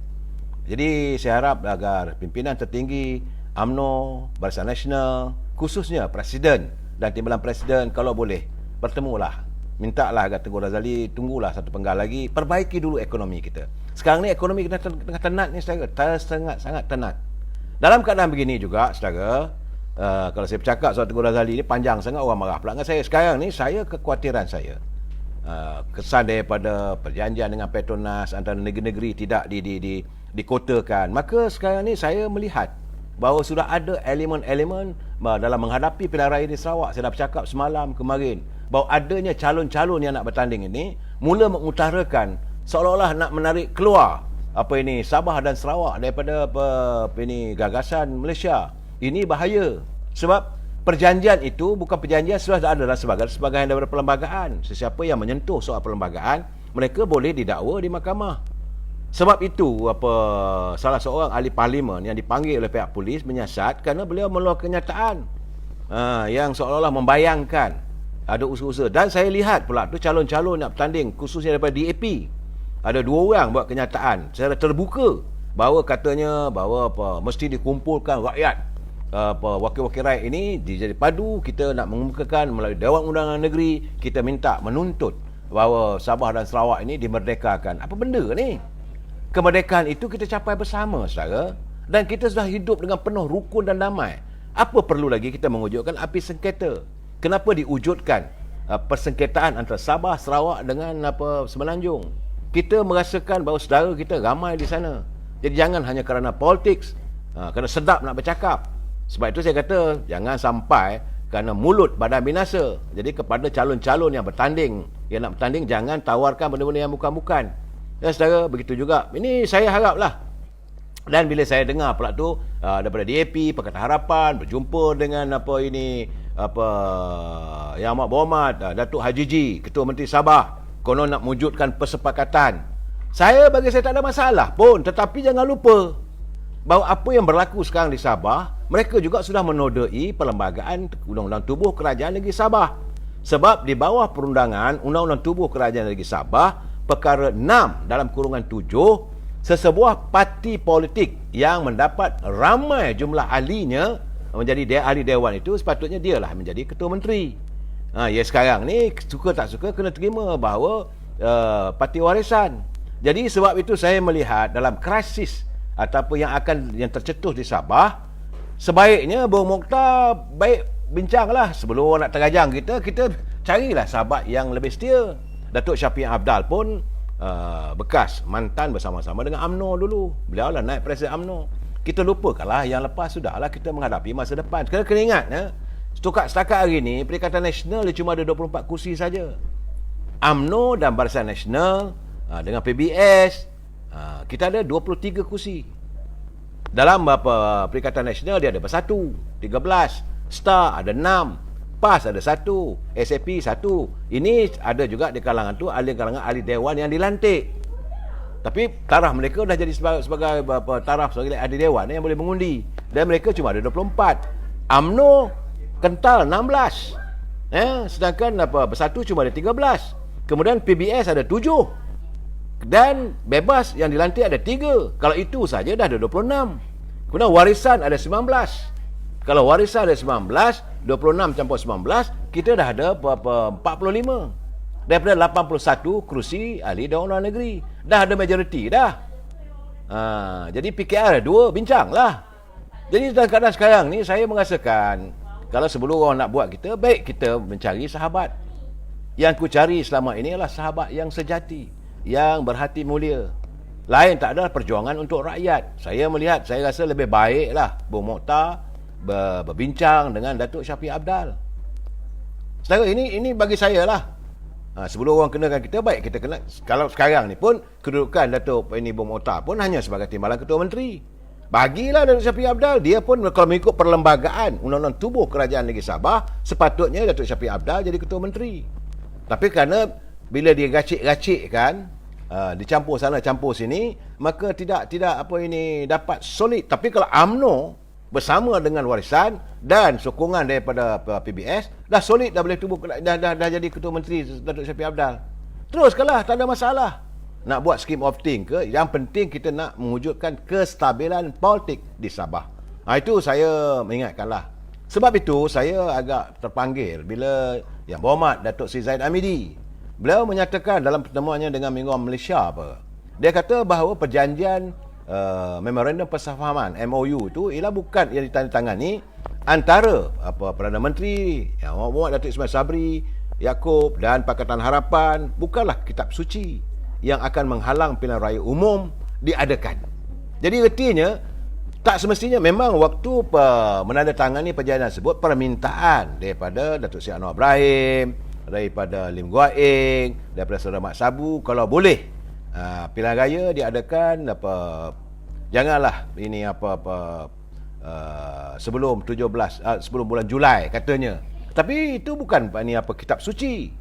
Jadi saya harap agar pimpinan tertinggi UMNO, Barisan Nasional, khususnya Presiden dan Timbalan Presiden, kalau boleh bertemulah. Mintalah agar Tengku Razali tunggulah satu penggal lagi, perbaiki dulu ekonomi kita. Sekarang ni ekonomi kita tengah tenat ni saudara, sangat tenat. Dalam keadaan begini juga saudara, kalau saya bercakap soal Tengku Razali ni panjang sangat, orang marah pula dengan saya. Sekarang ni saya kekhawatiran saya, kesan daripada perjanjian dengan Petronas antara negeri-negeri tidak dikotakan. Maka sekarang ni saya melihat bahawa sudah ada elemen-elemen dalam menghadapi pilihan raya di Sarawak. Saya dah bercakap semalam kemarin bahawa adanya calon-calon yang nak bertanding ini mula mengutarakan seolah-olah nak menarik keluar Sabah dan Sarawak daripada gagasan Malaysia. Ini bahaya sebab perjanjian itu bukan perjanjian sudah ada dalam sebahagian daripada perlembagaan. Sesiapa yang menyentuh soal perlembagaan, mereka boleh didakwa di mahkamah. Sebab itu salah seorang ahli parlimen yang dipanggil oleh pihak polis menyiasat kerana beliau mengeluarkan kenyataan yang seolah-olah membayangkan ada usaha-usaha. Dan saya lihat pula tu calon-calon nak bertanding khususnya daripada DAP, ada 2 orang buat kenyataan secara terbuka bahawa katanya bahawa mesti dikumpulkan rakyat, wakil-wakil rakyat ini jadi padu. Kita nak mengemukakan melalui Dewan Undangan Negeri, kita minta menuntut bahawa Sabah dan Sarawak ini dimerdekakan. Apa benda ni? Kemerdekaan itu kita capai bersama saudara, dan kita sudah hidup dengan penuh rukun dan damai. Apa perlu lagi kita mewujudkan api sengketa? Kenapa diwujudkan persengketaan antara Sabah, Sarawak dengan Semenanjung? Kita merasakan bahawa saudara kita ramai di sana. Jadi jangan hanya kerana politik, kerana sedap nak bercakap. Sebab itu saya kata jangan sampai kerana mulut badan binasa. Jadi kepada calon-calon yang nak bertanding, jangan tawarkan benda-benda yang bukan-bukan. Ya saudara, begitu juga. Ini saya haraplah. Dan bila saya dengar pula tu daripada DAP, Pakatan Harapan berjumpa dengan Yang Amat Berhormat Datuk Haji G, Ketua Menteri Sabah, konon nak mewujudkan persepakatan. Bagi saya tak ada masalah pun, tetapi jangan lupa bahawa apa yang berlaku sekarang di Sabah, mereka juga sudah menodai perlembagaan Undang-Undang Tubuh Kerajaan Negeri Sabah. Sebab di bawah perundangan Undang-Undang Tubuh Kerajaan Negeri Sabah, perkara 6 dalam kurungan 7, sesebuah parti politik yang mendapat ramai jumlah ahlinya menjadi ahli dewan itu, sepatutnya dialah menjadi ketua menteri. Ya sekarang ni suka tak suka kena terima bahawa parti warisan. Jadi sebab itu saya melihat dalam krisis ataupun yang tercetus di Sabah, sebaiknya Bung Mokhtar baik bincanglah sebelum orang nak terajang kita carilah sahabat yang lebih setia. Datuk Syafiq Afdal pun bekas mantan bersama-sama dengan UMNO dulu. Beliau lah naib presiden UMNO. Kita lupakanlah yang lepas, sudahlah kita menghadapi masa depan. Kena ingat setakat hari ni Perikatan Nasional dia cuma ada 24 kursi saja. UMNO dan Barisan Nasional dengan PBS kita ada 23 kursi. Dalam Perikatan Nasional dia ada bersatu 13, STAR ada 6, PAS ada 1, SAP 1. Ini ada juga di kalangan tu kalangan ahli dewan yang dilantik. Tapi taraf mereka dah jadi sebagai taraf sebagai ahli dewan yang boleh mengundi, dan mereka cuma ada 24. UMNO kental 16. Sedangkan bersatu cuma ada 13. Kemudian PBS ada 7. Dan bebas yang dilantik ada 3. Kalau itu saja dah ada 26. Kemudian warisan ada 19. Kalau warisan ada 19, 26 campur 19, kita dah ada 45. Daripada 81 kerusi ahli Dewan Undangan Negeri. Dah ada majoriti dah. Jadi PKR ada 2, bincanglah. Jadi dalam keadaan sekarang ni saya merasakan kalau sebelum orang nak buat kita, baik kita mencari sahabat. Yang ku cari selama ini adalah sahabat yang sejati, yang berhati mulia. Lain tak adalah perjuangan untuk rakyat. Saya rasa lebih baiklah Bung Mokhtar berbincang dengan Datuk Syafiq Afdal. Saudara, ini bagi saya lah. Sebelum orang kenakan kita, baik kita kena. Kalau sekarang ni pun kedudukan Datuk Bung Mokhtar pun hanya sebagai timbalan ketua menteri. Bagilah Datuk Syafiq Afdal, dia pun kalau mengikut perlembagaan Undang-Undang Tubuh Kerajaan Negeri Sabah, sepatutnya Datuk Syafiq Afdal jadi ketua menteri. Tapi kerana bila dia racik-racikkan, dicampur sana campur sini, maka tidak dapat solid. Tapi kalau UMNO bersama dengan warisan dan sokongan daripada PBS, dah solid, dah boleh dah jadi ketua menteri Datuk Syafiq Afdal. Teruskanlah, tak ada masalah. nak buat scheme of thing ke, yang penting kita nak mewujudkan kestabilan politik di Sabah. Itu saya mengingatkanlah. Sebab itu saya agak terpanggil bila Yang Berhormat Datuk Seri Zahid Hamidi, beliau menyatakan dalam pertemuannya dengan Mingguan Malaysia dia kata bahawa perjanjian Memorandum Persefahaman MOU itu ialah bukan yang ditandatangani antara Perdana Menteri Yang Berhormat Datuk Ismail Sabri Yaakob dan Pakatan Harapan, bukanlah kitab suci yang akan menghalang pilihan raya umum diadakan. Jadi ertinya tak semestinya memang waktu menandatangani perjanjian tersebut permintaan daripada Datuk Seri Anwar Ibrahim, daripada Lim Guat Eng, daripada Saudara Mat Sabu, kalau boleh pilihan raya diadakan janganlah ini sebelum 17 sebelum bulan Julai katanya. Tapi itu bukan kitab suci.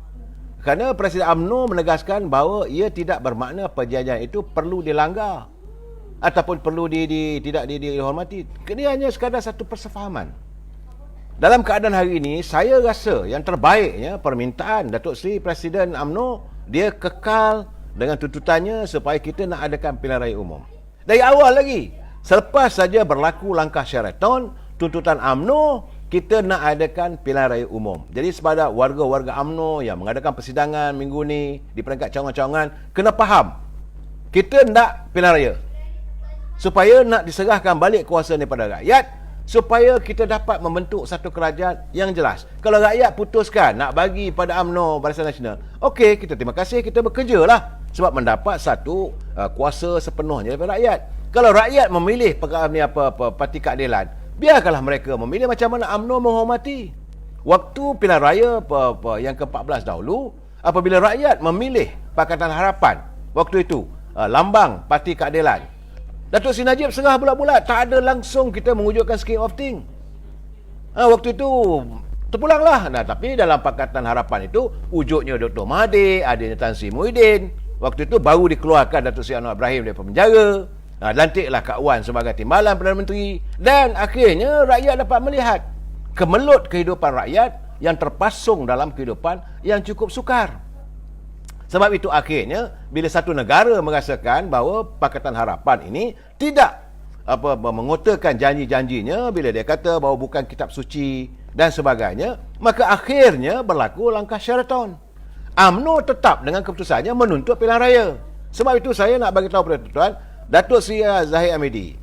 Kerana Presiden UMNO menegaskan bahawa ia tidak bermakna perjanjian itu perlu dilanggar ataupun perlu tidak dihormati. Dia hanya sekadar satu persefahaman. Dalam keadaan hari ini, saya rasa yang terbaiknya permintaan Datuk Seri Presiden UMNO, dia kekal dengan tuntutannya supaya kita nak adakan pilihan raya umum. Dari awal lagi, selepas saja berlaku langkah Sheraton, tuntutan UMNO, kita nak adakan pilihan raya umum. Jadi kepada warga-warga UMNO yang mengadakan persidangan minggu ni di peringkat cawangan-cawangan, kena faham, kita nak pilihan raya supaya nak diserahkan balik kuasa daripada rakyat, supaya kita dapat membentuk satu kerajaan yang jelas. Kalau rakyat putuskan nak bagi pada UMNO Barisan Nasional, okey, kita terima kasih, kita bekerja lah sebab mendapat satu kuasa sepenuhnya daripada rakyat. Kalau rakyat memilih Parti Keadilan, biarkanlah mereka memilih macam mana UMNO menghormati. Waktu pilihan raya yang ke-14 dahulu, apabila rakyat memilih Pakatan Harapan, waktu itu lambang Parti Keadilan, Datuk Seri Najib serah bulat-bulat, tak ada langsung kita mewujudkan scheme of thing. Waktu itu terpulanglah. Tapi dalam Pakatan Harapan itu wujudnya Dr. Mahathir, adanya Tan Sri Muhyiddin. Waktu itu baru dikeluarkan Datuk Seri Anwar Ibrahim daripada penjara. Lantiklah Kak Wan sebagai timbalan Perdana Menteri. Dan akhirnya rakyat dapat melihat kemelut kehidupan rakyat yang terpasung dalam kehidupan yang cukup sukar. Sebab itu akhirnya bila satu negara merasakan bahawa Pakatan Harapan ini tidak mengotakan janji-janjinya bila dia kata bahawa bukan kitab suci dan sebagainya, maka akhirnya berlaku langkah Sheraton. UMNO tetap dengan keputusannya menuntut pilihan raya. Sebab itu saya nak bagi tahu kepada tuan-tuan, Datuk Seri Zahid Hamidi,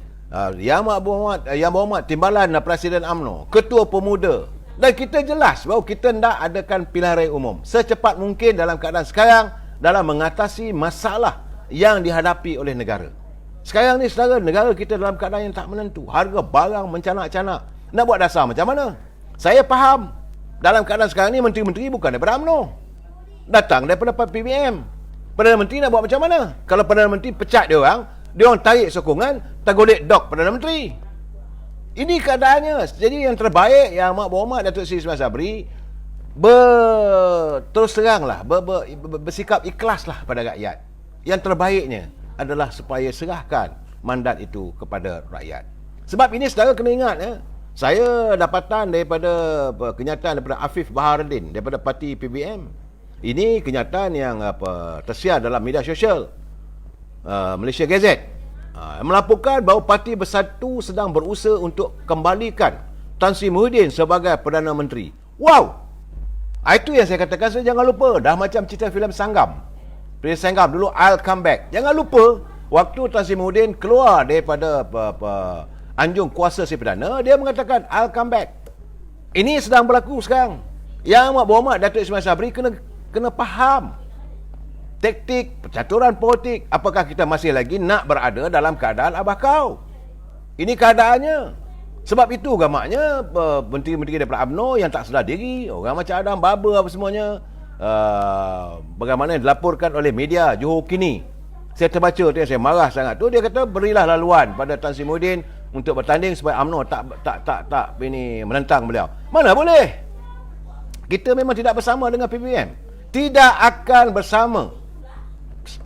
Yang Berhormat Timbalan Presiden UMNO, Ketua Pemuda, dan kita jelas bahawa kita hendak adakan pilihan raya umum secepat mungkin dalam keadaan sekarang dalam mengatasi masalah yang dihadapi oleh negara. Sekarang ni saudara, negara kita dalam keadaan yang tak menentu. Harga barang mencanak-canak. Nak buat dasar macam mana? Saya faham. Dalam keadaan sekarang ni menteri-menteri bukan daripada UMNO, datang daripada PBM. Perdana Menteri nak buat macam mana? Kalau Perdana Menteri pecat dia orang tarik sokongan, tergolek dok Perdana Menteri. Ini keadaannya. Jadi yang terbaik yang Amat Berhormat Datuk Seri Ismail Sabri terus teranglah, bersikap ikhlaslah pada rakyat. Yang terbaiknya adalah supaya serahkan mandat itu kepada rakyat. Sebab ini saudara kena ingat, saya dapatan daripada kenyataan daripada Afif Baharudin daripada parti PBM. Ini kenyataan yang tersiar dalam media sosial Malaysia Gazette. Melaporkan bahawa Parti Bersatu sedang berusaha untuk kembalikan Tan Sri Muhyiddin sebagai Perdana Menteri. Wow! Itu yang saya katakan, saya jangan lupa. Dah macam cerita filem Sanggam. Presiden Sanggam dulu, I'll come back. Jangan lupa, waktu Tan Sri Muhyiddin keluar daripada anjung kuasa si Perdana, dia mengatakan, I'll come back. Ini sedang berlaku sekarang. Yang Amat Berhormat Datuk Ismail Sabri kena faham taktik, percaturan politik. Apakah kita masih lagi nak berada dalam keadaan abah kau? Ini keadaannya. Sebab itu gamaknya menteri-menteri daripada UMNO yang tak sedar diri, orang macam Adam Baba apa semuanya, bagaimana dilaporkan oleh media Johor Kini. Saya terbaca tu, saya marah sangat tu. Dia kata berilah laluan pada Tan Sri Muhyiddin untuk bertanding supaya UMNO tak menentang beliau. Mana boleh? Kita memang tidak bersama dengan PBM. Tidak akan bersama.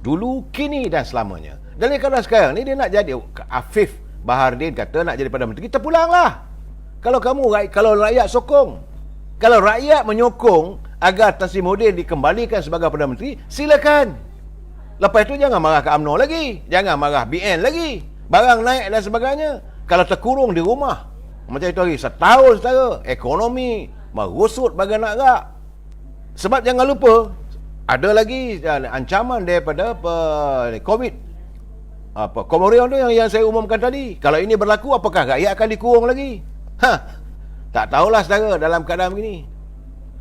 Dulu, kini dan selamanya. Dan kalau sekarang ni dia nak jadi, Afif Baharudin kata nak jadi Perdana Menteri, kita pulanglah. Kalau rakyat sokong, kalau rakyat menyokong agar Tan Sri Muhyiddin dikembalikan sebagai Perdana Menteri, silakan. Lepas itu jangan marah ke UMNO lagi. Jangan marah BN lagi. Barang naik dan sebagainya. Kalau terkurung di rumah, macam itu hari, setahun setara, ekonomi merosot bagai nak rak. Sebab jangan lupa, ada lagi ancaman daripada COVID. Komorion tu yang saya umumkan tadi. Kalau ini berlaku, apakah rakyat akan dikurung lagi? Tak tahulah saudara dalam keadaan begini.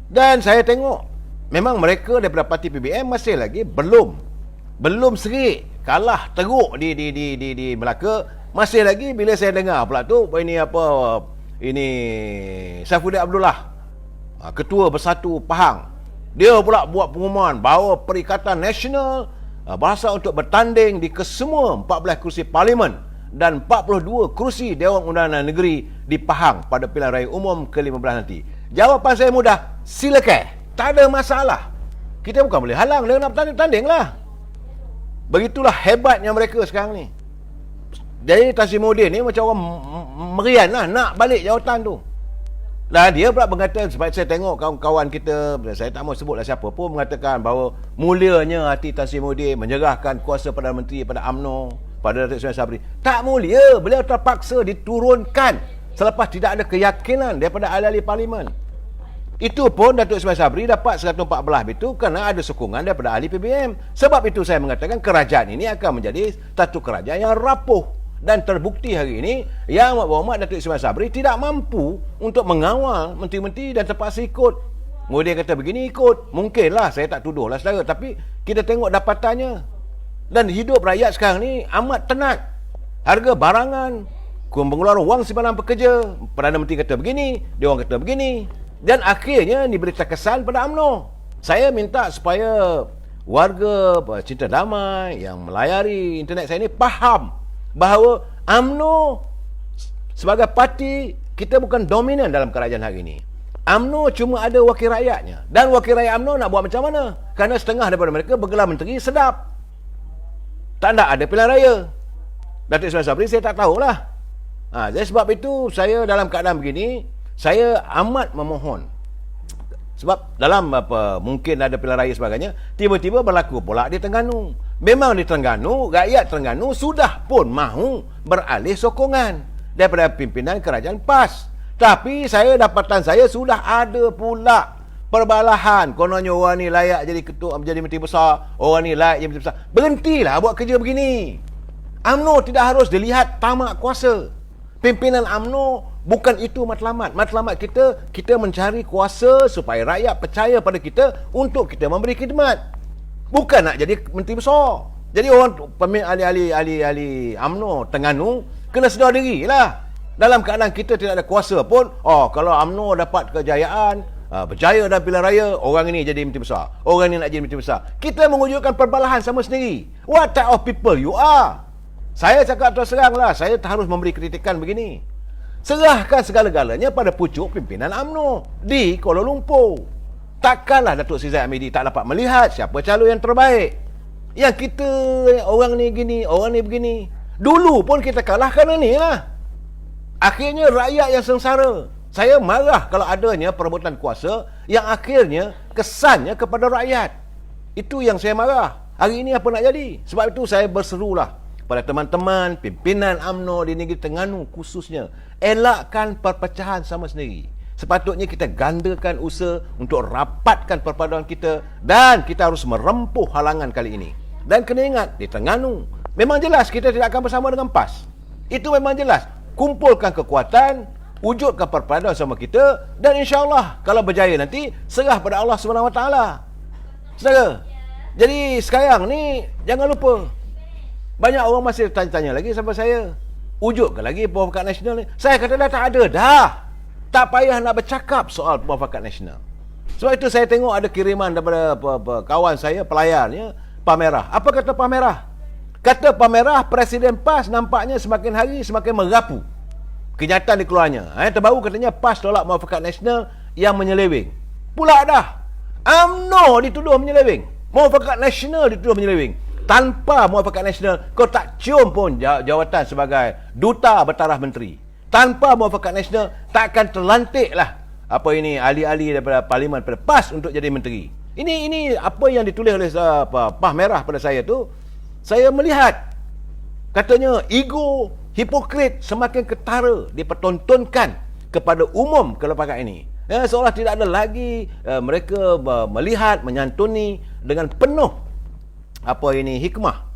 Dan saya tengok, memang mereka daripada parti PBM masih lagi belum serik, kalah teruk di Melaka. Masih lagi bila saya dengar pula tu ini Saifuddin Abdullah, Ketua Bersatu Pahang, dia pula buat pengumuman bahawa Perikatan Nasional berasal untuk bertanding di kesemua 14 kursi parlimen dan 42 kursi Dewan Undangan Negeri di Pahang pada pilihan raya umum ke-15 nanti. Jawapan saya mudah, silakan, tak ada masalah. Kita bukan boleh halang dia nak bertanding lah. Begitulah hebatnya mereka sekarang ni. Jadi Tasimuddin ni macam orang merian lah nak balik jawatan tu. Dan dia pula mengatakan, sebab saya tengok kawan-kawan kita, saya tak mahu sebutlah siapa pun, mengatakan bahawa mulianya hati Tasimuddin menyerahkan kuasa Perdana Menteri pada UMNO, pada Datuk Ismail Sabri. Tak mulia, beliau terpaksa diturunkan selepas tidak ada keyakinan daripada ahli-ahli parlimen. Itu pun Datuk Ismail Sabri dapat 114 itu kerana ada sokongan daripada ahli PBM. Sebab itu saya mengatakan kerajaan ini akan menjadi satu kerajaan yang rapuh. Dan terbukti hari ini Yang Berhormat Datuk Ismail Sabri tidak mampu untuk mengawal menteri-menteri dan terpaksa ikut. Kemudian kata begini ikut. Mungkinlah, saya tak tuduhlah saudara, tapi kita tengok dapatannya. Dan hidup rakyat sekarang ni amat tenat. Harga barangan, pengeluaran wang simpanan pekerja, Perdana Menteri kata begini, dia orang kata begini. Dan akhirnya diberi terkesan pada UMNO. Saya minta supaya warga cinta damai yang melayari internet saya ni faham bahawa UMNO sebagai parti, kita bukan dominan dalam kerajaan hari ini. UMNO cuma ada wakil rakyatnya. Dan wakil rakyat UMNO nak buat macam mana? Kerana setengah daripada mereka bergelar menteri sedap. Tak nak ada pilihan raya. Datuk Ismail Sabri saya tak tahulah. Jadi sebab itu saya dalam keadaan begini, saya amat memohon. Sebab dalam mungkin ada pilihan raya sebagainya, tiba-tiba berlaku pula di Terengganu. Memang di Terengganu, rakyat Terengganu sudah pun mahu beralih sokongan daripada pimpinan kerajaan PAS. Tapi dapatan saya sudah ada pula perbalahan. Kononnya orang ni layak jadi ketua, menjadi menteri besar, orang ni layak jadi menteri besar. Berhentilah buat kerja begini. UMNO tidak harus dilihat tamak kuasa. Pimpinan UMNO bukan itu matlamat. Matlamat kita mencari kuasa supaya rakyat percaya pada kita untuk kita memberi khidmat. Bukan nak jadi menteri besar. Jadi orang ahli UMNO Terengganu kena sedar diri lah. Dalam keadaan kita tidak ada kuasa pun, kalau UMNO dapat kejayaan, berjaya dalam pilihan raya, orang ini jadi menteri besar, orang ini nak jadi menteri besar. Kita mewujudkan perbalahan sama sendiri. What type of people you are? Saya cakap terus terang lah, saya harus memberi kritikan begini. Serahkan segala-galanya pada pucuk pimpinan UMNO di Kuala Lumpur. Takkanlah Datuk Seri Zahid Hamidi tak dapat melihat siapa calon yang terbaik. Yang kita, orang ni gini, orang ni begini. Dulu pun kita kalah kerana ni lah. Akhirnya rakyat yang sengsara. Saya marah kalau adanya perebutan kuasa yang akhirnya kesannya kepada rakyat. Itu yang saya marah. Hari ini apa nak jadi? Sebab itu saya berserulah pada teman-teman pimpinan UMNO di negeri Terengganu khususnya, elakkan perpecahan sama sendiri. Sepatutnya kita gandakan usaha untuk rapatkan perpaduan kita dan kita harus merempuh halangan kali ini. Dan kena ingat, di Terengganu memang jelas kita tidak akan bersama dengan PAS. Itu memang jelas. Kumpulkan kekuatan, wujudkan perpaduan sama kita dan insya-Allah kalau berjaya nanti serah pada Allah SWT. Saudara, jadi sekarang ni jangan lupa, banyak orang masih tanya-tanya lagi sampai saya, wujudkan lagi Perwafakat Nasional ni. Saya kata dah tak ada dah. Tak payah nak bercakap soal Perwafakat Nasional. Sebab itu saya tengok ada kiriman daripada kawan saya, pelayarnya, Pamerah. Apa kata Pamerah? Kata Pamerah, Presiden PAS nampaknya semakin hari semakin merapu. Kenyataan dikeluarnya. Terbaru katanya PAS tolak Perwafakat Nasional yang menyeleweng. Pula dah. UMNO dituduh menyeleweng. Perwafakat Nasional dituduh menyeleweng. Tanpa Perwafakat Nasional, kau tak cium pun jawatan sebagai Duta Bertaraf Menteri. Tanpa Perwafakat Nasional, takkan terlantiklah ahli-ahli daripada parlimen pada PAS untuk jadi menteri. Ini apa yang ditulis oleh Pah Merah pada saya tu, saya melihat katanya ego hipokrit semakin ketara dipertontonkan kepada umum kelembagaan ini. Seolah tidak ada lagi mereka melihat, menyantuni dengan penuh hikmah.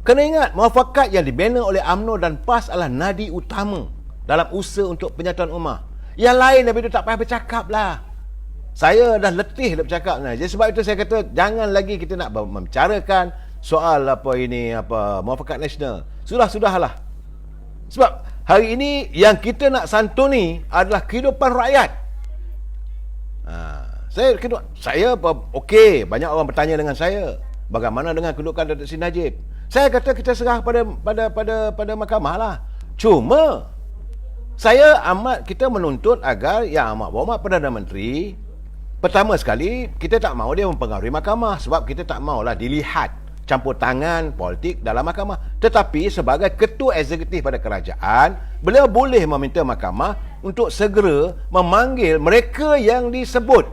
Kena ingat, muafakat yang dibina oleh UMNO dan PAS adalah nadi utama dalam usaha untuk penyatuan ummah. Yang lain daripada itu tak payah bercakap lah. Saya dah letih nak bercakap. Jadi sebab itu saya kata jangan lagi kita nak membicarakan soal muafakat nasional. Sudahlah. Sebab hari ini yang kita nak santuni adalah kehidupan rakyat. Saya okey, banyak orang bertanya dengan saya, bagaimana dengan kedudukan Datuk Seri Najib? Saya kata kita serah pada mahkamah lah. Cuma kita menuntut agar Yang Amat Berhormat Perdana Menteri, pertama sekali kita tak mahu dia mempengaruhi mahkamah, sebab kita tak mahulah dilihat campur tangan politik dalam mahkamah. Tetapi sebagai ketua eksekutif pada kerajaan, beliau boleh meminta mahkamah untuk segera memanggil mereka yang disebut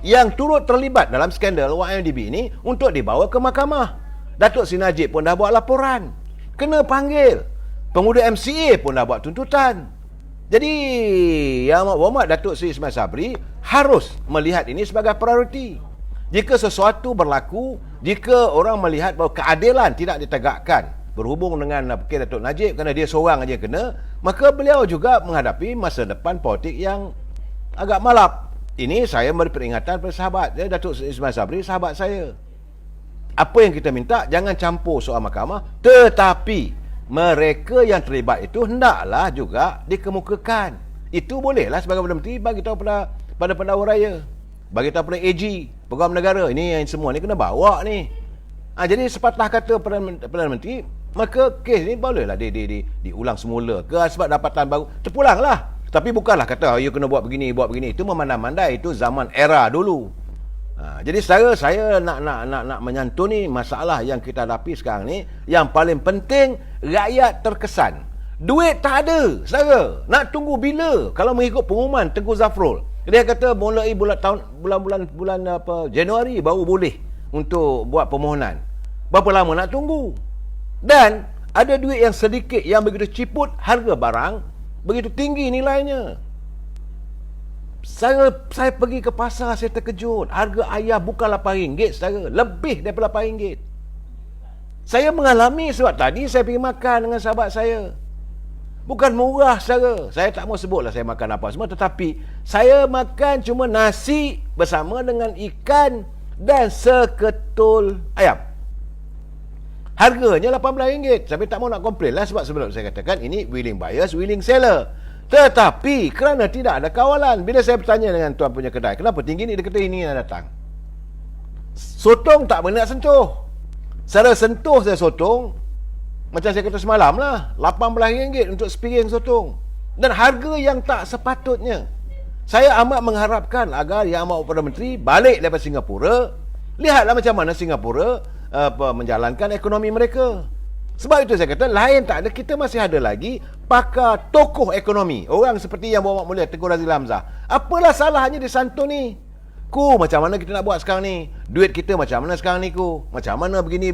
yang turut terlibat dalam skandal YMDB ini untuk dibawa ke mahkamah. Datuk Seri Najib pun dah buat laporan, kena panggil. Pengurusi MCA pun dah buat tuntutan. Jadi Yang Amat Berhormat Datuk Seri Ismail Sabri harus melihat ini sebagai prioriti. Jika sesuatu berlaku, jika orang melihat bahawa keadilan tidak ditegakkan berhubung dengan Datuk Najib kerana dia seorang aja kena, maka beliau juga menghadapi masa depan politik yang agak malap. Ini saya beri peringatan kepada sahabat. Datuk Seri Ismail Sabri sahabat saya. Apa yang kita minta, jangan campur soal mahkamah, tetapi mereka yang terlibat itu hendaklah juga dikemukakan. Itu bolehlah sebagai Perdana Menteri bagi tahu pada pendakwa raya, bagi tahu pada AG, Peguam Negara, ini yang semua ni kena bawa ni. Jadi sepatah kata Perdana Menteri, maka kes ni bolehlah diulang semula ke sebab dapatan baru, terpulanglah. Tapi bukanlah kata you kena buat begini. Itu memandai-mandai, itu zaman era dulu. Jadi saya nak menyantuni masalah yang kita hadapi sekarang ni. Yang paling penting, rakyat terkesan. Duit tak ada, saudara. Nak tunggu bila? Kalau mengikut pengumuman Tengku Zafrul, dia kata mulai bulan Januari baru boleh untuk buat permohonan. Berapa lama nak tunggu? Dan ada duit yang sedikit yang begitu ciput, harga barang begitu tinggi nilainya. Saya pergi ke pasar, saya terkejut. Harga ayam bukan RM8, saudara. Lebih daripada RM8. Saya mengalami sebab tadi saya pergi makan dengan sahabat saya. Bukan murah, saudara. Saya tak mau sebutlah saya makan apa semua. Tetapi saya makan cuma nasi bersama dengan ikan dan seketul ayam. Harganya RM18. Tapi tak mau nak komplain lah, sebab sebelum saya katakan ini willing buyers, willing seller. Tetapi kerana tidak ada kawalan, bila saya bertanya dengan tuan punya kedai, kenapa tinggi ni, dia kata ini yang datang. Sotong tak boleh nak sentuh. Saya sentuh saya sotong, macam saya kata semalam lah, RM18 untuk sepiring sotong. Dan harga yang tak sepatutnya. Saya amat mengharapkan agar Yang Amat Perdana Menteri balik daripada Singapura, lihatlah macam mana Singapura menjalankan ekonomi mereka. Sebab itu saya kata lain tak ada, kita masih ada lagi pakar tokoh ekonomi, orang seperti Yang Berhormat Mulia Tengku Razil Hamzah. Apalah salahnya disantuni? Macam mana kita nak buat sekarang ni? Duit kita macam mana sekarang ni Macam mana begini.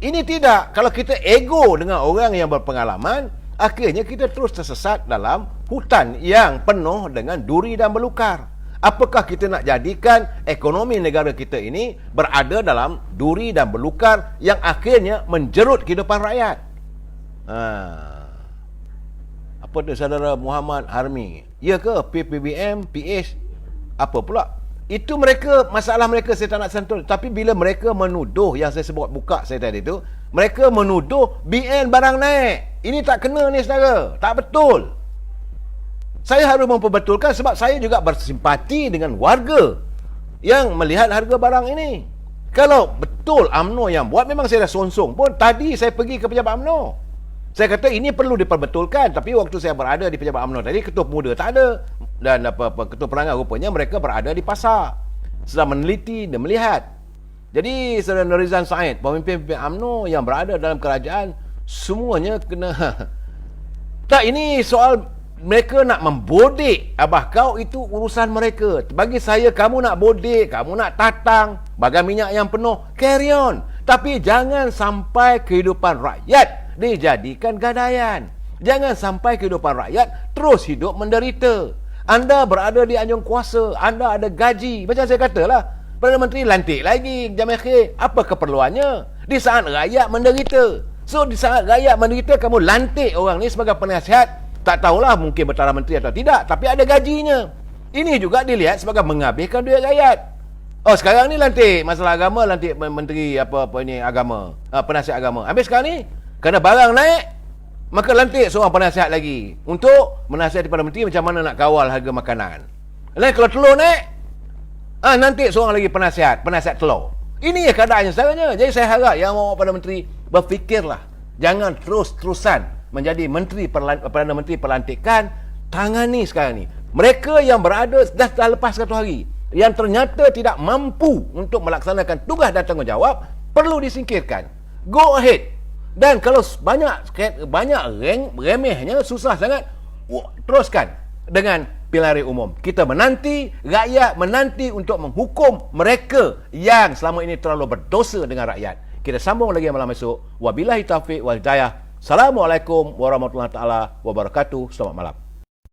Ini tidak. Kalau kita ego dengan orang yang berpengalaman, akhirnya kita terus tersesat dalam hutan yang penuh dengan duri dan belukar. Apakah kita nak jadikan ekonomi negara kita ini berada dalam duri dan belukar yang akhirnya menjerut kehidupan rakyat? Apa tu saudara Muhammad Harmi? Ya ke PPBM, PH? Apa pula? Itu mereka, masalah mereka saya tak nak sentuh. Tapi bila mereka menuduh, yang saya sebut buka saya tadi tu, mereka menuduh BN barang naik. Ini tak kena ni saudara. Tak betul. Saya harus memperbetulkan sebab saya juga bersimpati dengan warga yang melihat harga barang ini. Kalau betul UMNO yang buat, memang saya dah sonsong pun. Tadi saya pergi ke pejabat UMNO. Saya kata ini perlu diperbetulkan. Tapi waktu saya berada di pejabat UMNO tadi, ketua pemuda tak ada. Dan ketua perangai rupanya mereka berada di pasar, sedang meneliti dan melihat. Jadi Saudara Norizan Said, pemimpin-pemimpin UMNO yang berada dalam kerajaan, semuanya kena tak, ini soal mereka nak membodek abah kau, itu urusan mereka. Bagi saya, kamu nak bodek, kamu nak tatang bagan minyak yang penuh, carry on. Tapi jangan sampai kehidupan rakyat dijadikan gadaian. Jangan sampai kehidupan rakyat terus hidup menderita. Anda berada di anjung kuasa, anda ada gaji. Macam saya katalah, Perdana Menteri lantik lagi jam akhir. Apa keperluannya? Di saat rakyat menderita. So, di saat rakyat menderita, kamu lantik orang ni sebagai penasihat. Tak tahulah mungkin Perdana Menteri atau tidak, tapi ada gajinya. Ini juga dilihat sebagai menghabiskan duit rakyat. Oh, sekarang ni lantik masalah agama, lantik menteri apa ini agama, penasihat agama. Habis sekarang ni kerana barang naik, maka lantik seorang penasihat lagi untuk menasihati Perdana Menteri macam mana nak kawal harga makanan. Dan kalau telur naik, nanti seorang lagi penasihat telur. Ini keadaannya sebenarnya. Jadi saya harap yang Perdana Menteri berfikirlah, jangan terus-terusan menjadi Perdana Menteri pelantikan. Tangani sekarang ni mereka yang berada dah lepas 1 hari, yang ternyata tidak mampu untuk melaksanakan tugas dan tanggungjawab, perlu disingkirkan. Go ahead. Dan kalau banyak remehnya, susah sangat, teruskan dengan pilihan raya umum. Kita menanti, rakyat menanti untuk menghukum mereka yang selama ini terlalu berdosa dengan rakyat. Kita sambung lagi malam esok. Wabillahi taufiq wal hidayah. Assalamualaikum warahmatullahi taala wabarakatuh. Selamat malam.